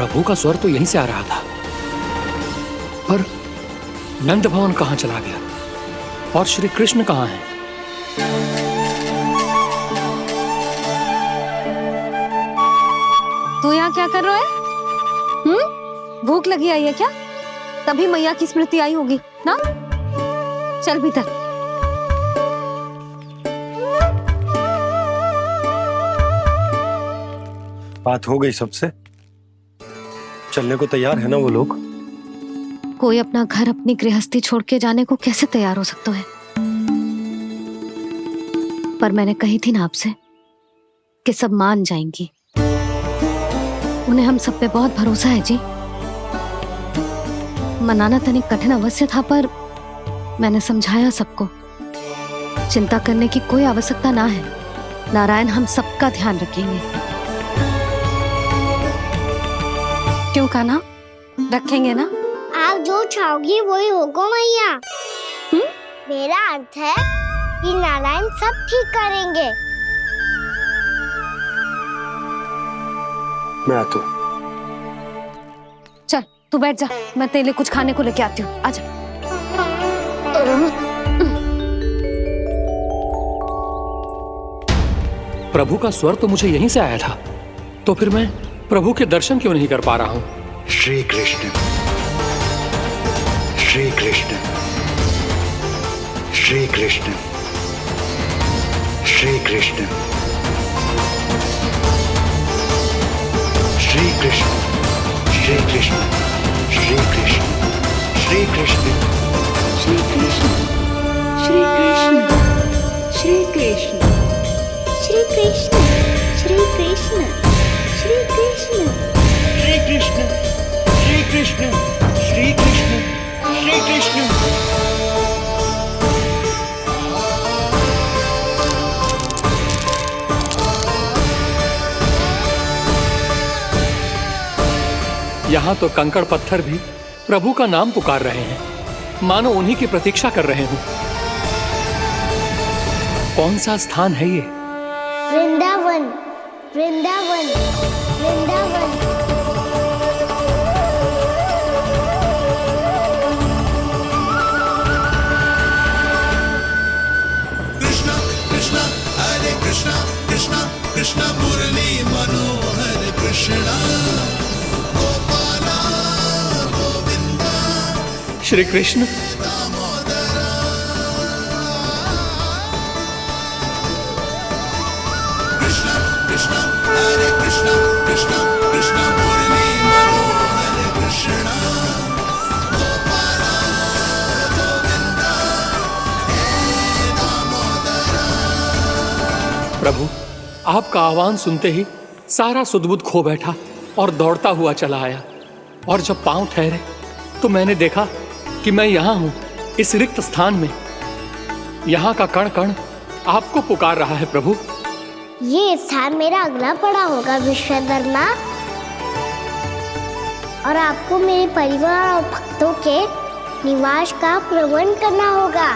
प्रभु का स्वर तो यहीं से आ रहा था, पर नंद भवन कहाँ चला गया और श्री कृष्ण कहाँ हैं? तू यहाँ क्या कर रहा है? भूख लगी आई है क्या? तभी मैया की स्मृति आई होगी ना? चल भीतर। बात हो गई सबसे? चलने को तैयार है ना वो लोग? कोई अपना घर अपनी गृहस्थी छोड़ के जाने को कैसे तैयार हो सकता है? पर मैंने कही थी ना आपसे कि सब मान जाएंगी। उन्हें हम सब पे बहुत भरोसा है जी। मनाना तनिक कठिन अवश्य था, पर मैंने समझाया सबको। चिंता करने की कोई आवश्यकता ना है। नारायण हम सबका ध्यान रखेंगे। क्यों कान्हा, रखेंगे ना? आप जो चाहोगी वही होगा मैया। मेरा अर्थ है कि नारायण सब ठीक करेंगे। मैं आता हूँ। चल तू बैठ जा, मैं तेरे लिए कुछ खाने को लेके आती हूँ। आजा। प्रभु का स्वर तो मुझे यहीं से आया था, तो फिर मैं प्रभु के दर्शन क्यों नहीं कर पा रहा हूँ? श्री कृष्ण, श्री कृष्ण, श्री कृष्ण, श्री कृष्ण, श्री कृष्ण, श्री कृष्ण, श्री कृष्ण, श्री कृष्ण, श्री कृष्ण, श्री कृष्ण, श्री कृष्ण, श्री कृष्ण, श्री कृष्ण, श्री कृष्ण, श्री कृष्ण, श्री कृष्ण, श्री कृष्ण, श्री कृष्ण। यहाँ तो कंकड़ पत्थर भी प्रभु का नाम पुकार रहे हैं, मानो उन्हीं की प्रतीक्षा कर रहे हो। कौन सा स्थान है ये? वृंदावन, वृंदावन, वृंदावन। कृष्णा कृष्णा हरे कृष्णा, कृष्णा कृष्णा मुरली मनोहर कृष्णा, गोपाला गोविंदा श्री कृष्ण। कृष्णा कृष्णा हरे कृष्णा, कृष्णा कृष्णा मुरली मनोहर कृष्णा, गोपाला गोविंदा हे दामोदरा। प्रभु आपका आह्वान सुनते ही सारा सुध-बुध खो बैठा और दौड़ता हुआ चला आया, और जब पांव ठहरे तो मैंने देखा कि मैं यहाँ हूँ, इस रिक्त स्थान में। यहाँ का कण कण आपको पुकार रहा है प्रभु। ये स्थान मेरा अगला पड़ा होगा विश्वकर्मा, और आपको मेरे परिवार और भक्तों के निवास का प्रबंध करना होगा।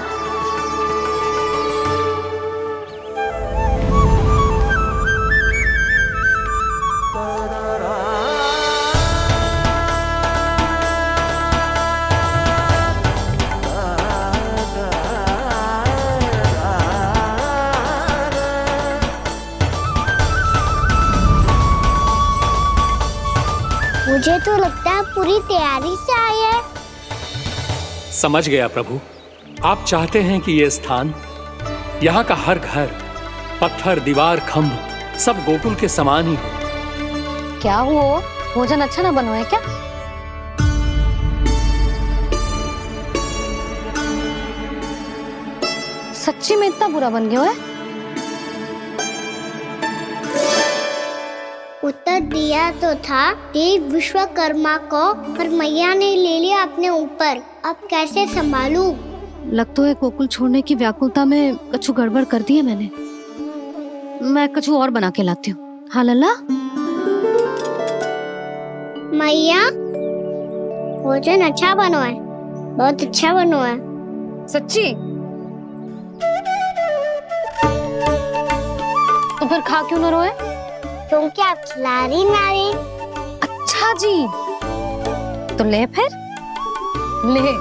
मुझे तो लगता है पूरी तैयारी से आए हैं। समझ गया प्रभु, आप चाहते हैं कि ये स्थान, यहाँ का हर घर, पत्थर, दीवार, खम्भ सब गोकुल के समान ही हो। क्या हुआ? भोजन अच्छा ना बनो है क्या? सच्ची में इतना बुरा बन गया है? उत्तर दिया तो था देव विश्वकर्मा को, पर मैया ने ले लिया अपने ऊपर। अब कैसे संभालूं? लग तो है गोकुल छोड़ने की व्याकुलता में कछु गड़बड़ कर दी है मैंने। मैं कछु और बना के लाती हूँ। हाँ लल्ला? मैया, भोजन अच्छा बनो है, बहुत अच्छा बनो है। सच्ची? तो फिर खा क्यों न रोए? क्योंकि आप खिला रही ना रही। अच्छा अच्छा जी, तो ले फिर ले।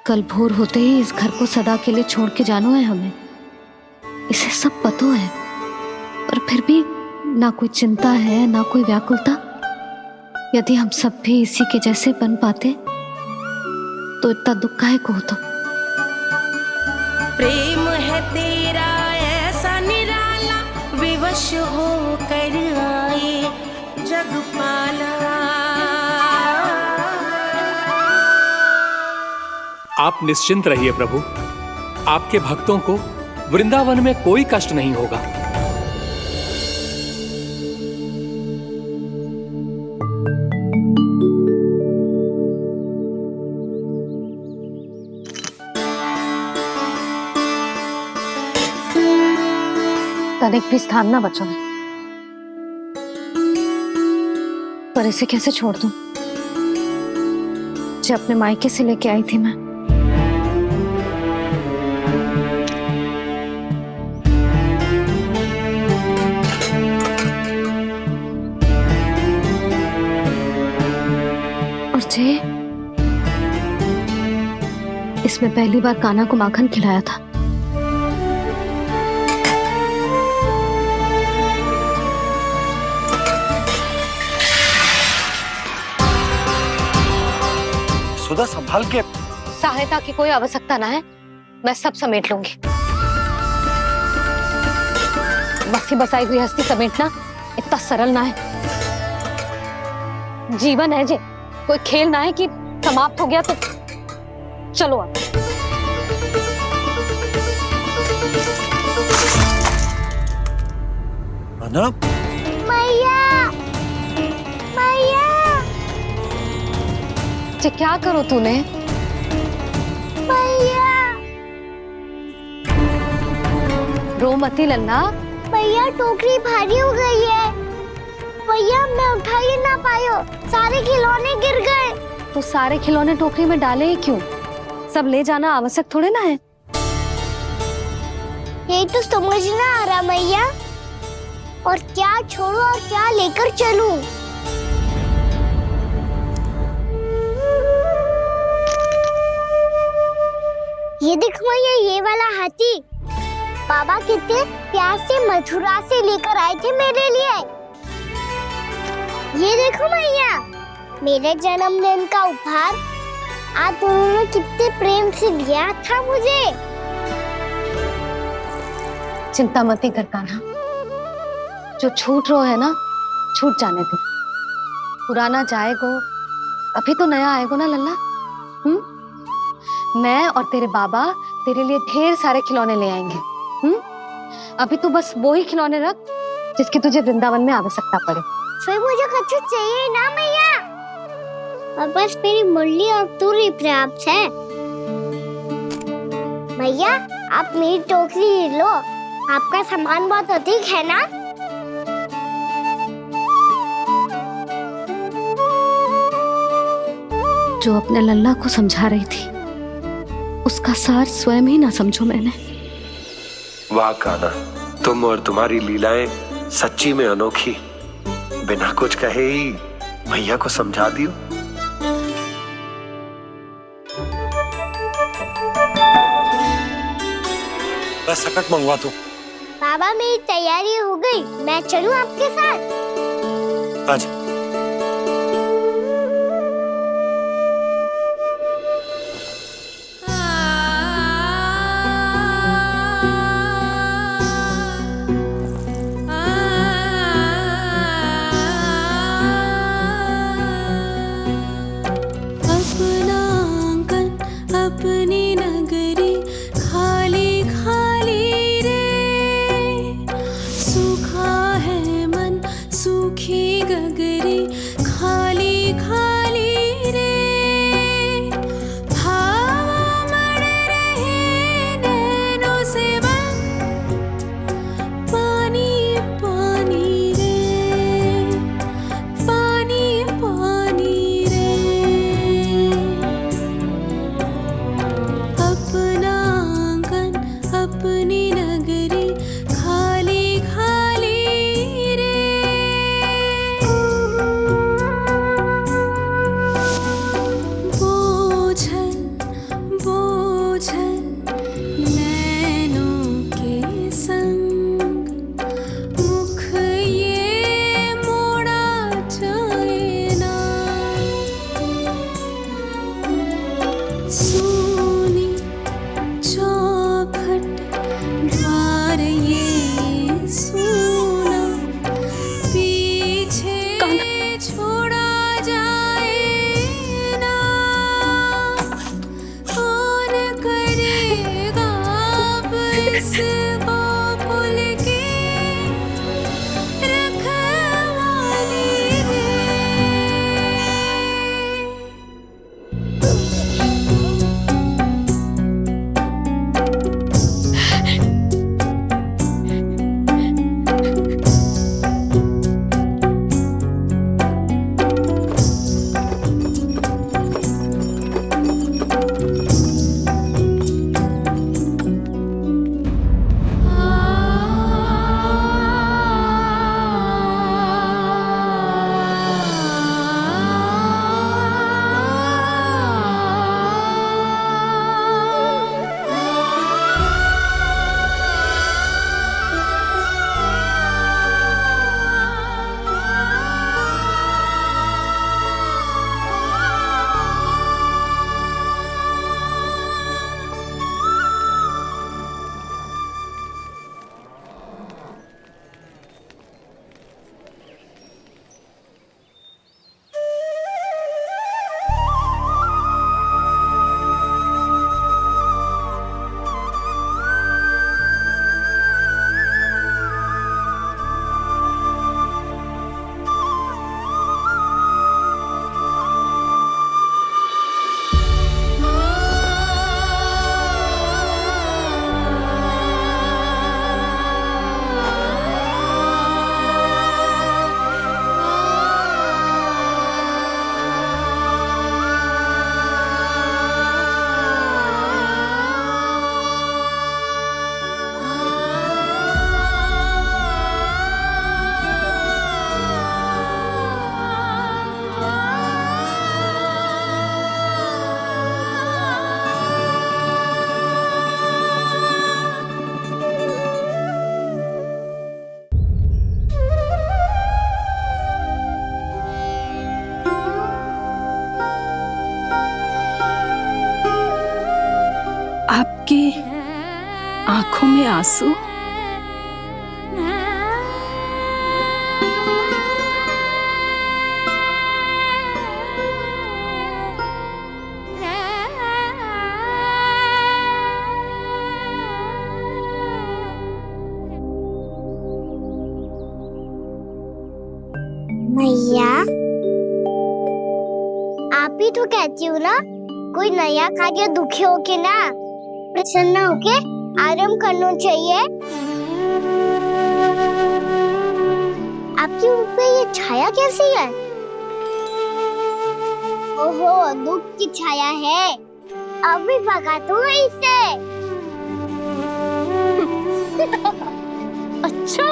कल भोर होते ही इस घर को सदा के लिए छोड़ के जाना है हमें, इसे सब पता है, पर फिर भी ना कोई चिंता है ना कोई व्याकुलता। यदि हम सब भी इसी के जैसे बन पाते तो इतना दुख काहे को होता। प्रेम है तेरा ऐसा निराला, विवश हो कर आए जगपाला। आप निश्चिंत रहिए प्रभु, आपके भक्तों को वृंदावन में कोई कष्ट नहीं होगा। तनिक भी स्थान ना बचो, पर इसे कैसे छोड़ दूं जो अपने मायके से लेके आई थी मैं। और जे इसमें पहली बार कान्हा को माखन खिलाया था। सुधा संभाल के। सहायता की कोई आवश्यकता ना है, मैं सब समेट लूंगी। बसी बसाई गृहस्थी समेटना इतना सरल ना है। जीवन है जे, कोई खेल ना है कि समाप्त हो गया तो चलो अब। मैया, मैया। जे क्या करो तूने? मैया, रो मती लल्ला। भैया टोकरी भारी हो गई है। भैया मैं उठा ही ना पायो, सारे खिलौने गिर गए। तो सारे खिलौने टोकरी में डाले ही क्यों? सब ले जाना आवश्यक थोड़े ना है। यही तो समझ ना आ रहा मैया, और क्या छोड़ो और क्या लेकर चलूं? ये देखो मैया, ये वाला हाथी बाबा कितने प्यार से मथुरा से लेकर आए थे मेरे लिए। ये देखो मैया, मेरे जन्मदिन का उपहार आज उन्होंने कितने प्रेम से दिया था मुझे। चिंता मती कर कान्हा, जो छूट रो है ना छूट जाने दे। पुराना जाएगो, अभी तो नया आएगो ना लल्ला। मैं और तेरे बाबा तेरे लिए ढेर सारे खिलौने ले आएंगे। अभी तू बस वो ही खिलौने रख जिसकी तुझे वृंदावन में आवश्यकता पड़े। फिर मुझे कुछ चाहिए ना मैया, और बस मेरी मुरली और तुरी पर्याप्त है। भैया आप मेरी टोकरी लो, आपका सामान बहुत अधिक है ना। जो अपने लल्ला को समझा रही थी उसका सार स्वयं ही ना समझो मैंने। वाह कान्हा, तुम और तुम्हारी लीलाएं सच्ची में अनोखी। बिना कुछ कहे ही मैया को समझा दियो। बस सकट मंगवा दो। बाबा मेरी तैयारी हो गई, मैं चलूं आपके साथ? आजा। अपना आंगन अपनी नगरी खाली खाली रे, सूखा है मन सूखी गगरी खाली खाली रे, भाव मर रहे नैनों से बन पानी पानी रे, पानी पानी रे। अपना आंगन अपनी नगरी खाली खाली वासु। मैया, आप ही तो कहती हो ना, कोई नया कार्य दुखी होके ना प्रसन्न होके आराम करना चाहिए। आपकी मुख पे ये छाया कैसी है? ओहो, दुख की छाया है। अभी भगा दूं इसे। अच्छा।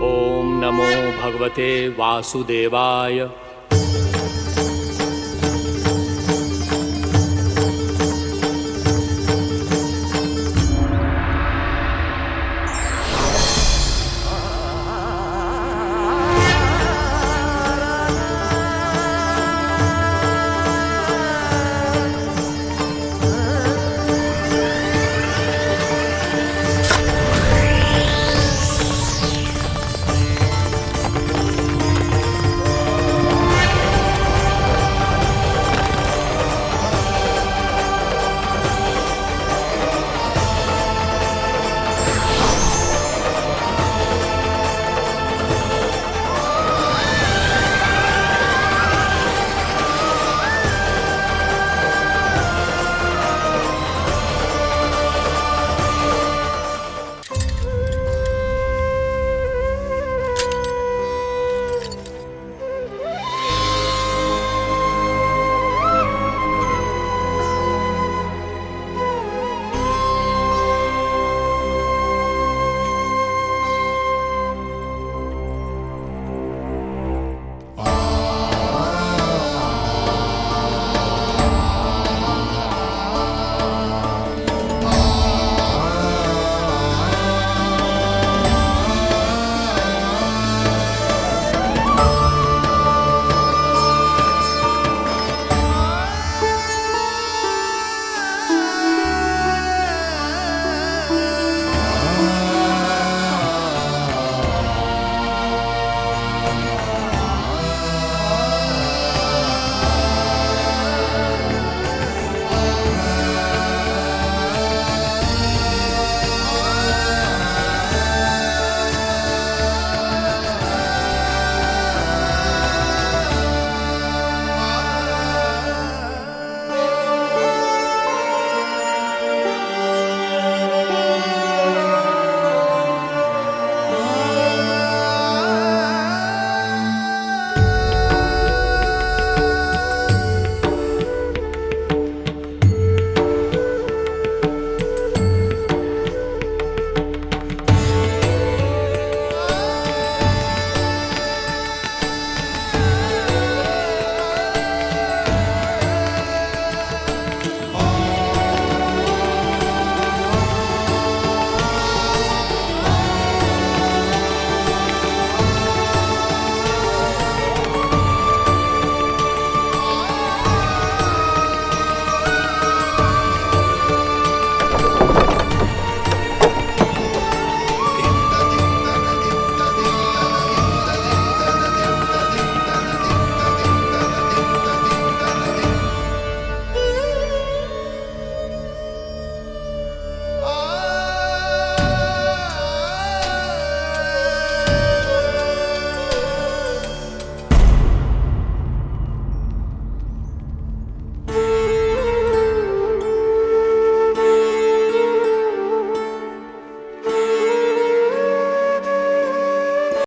ओम नमो भगवते वासुदेवाय।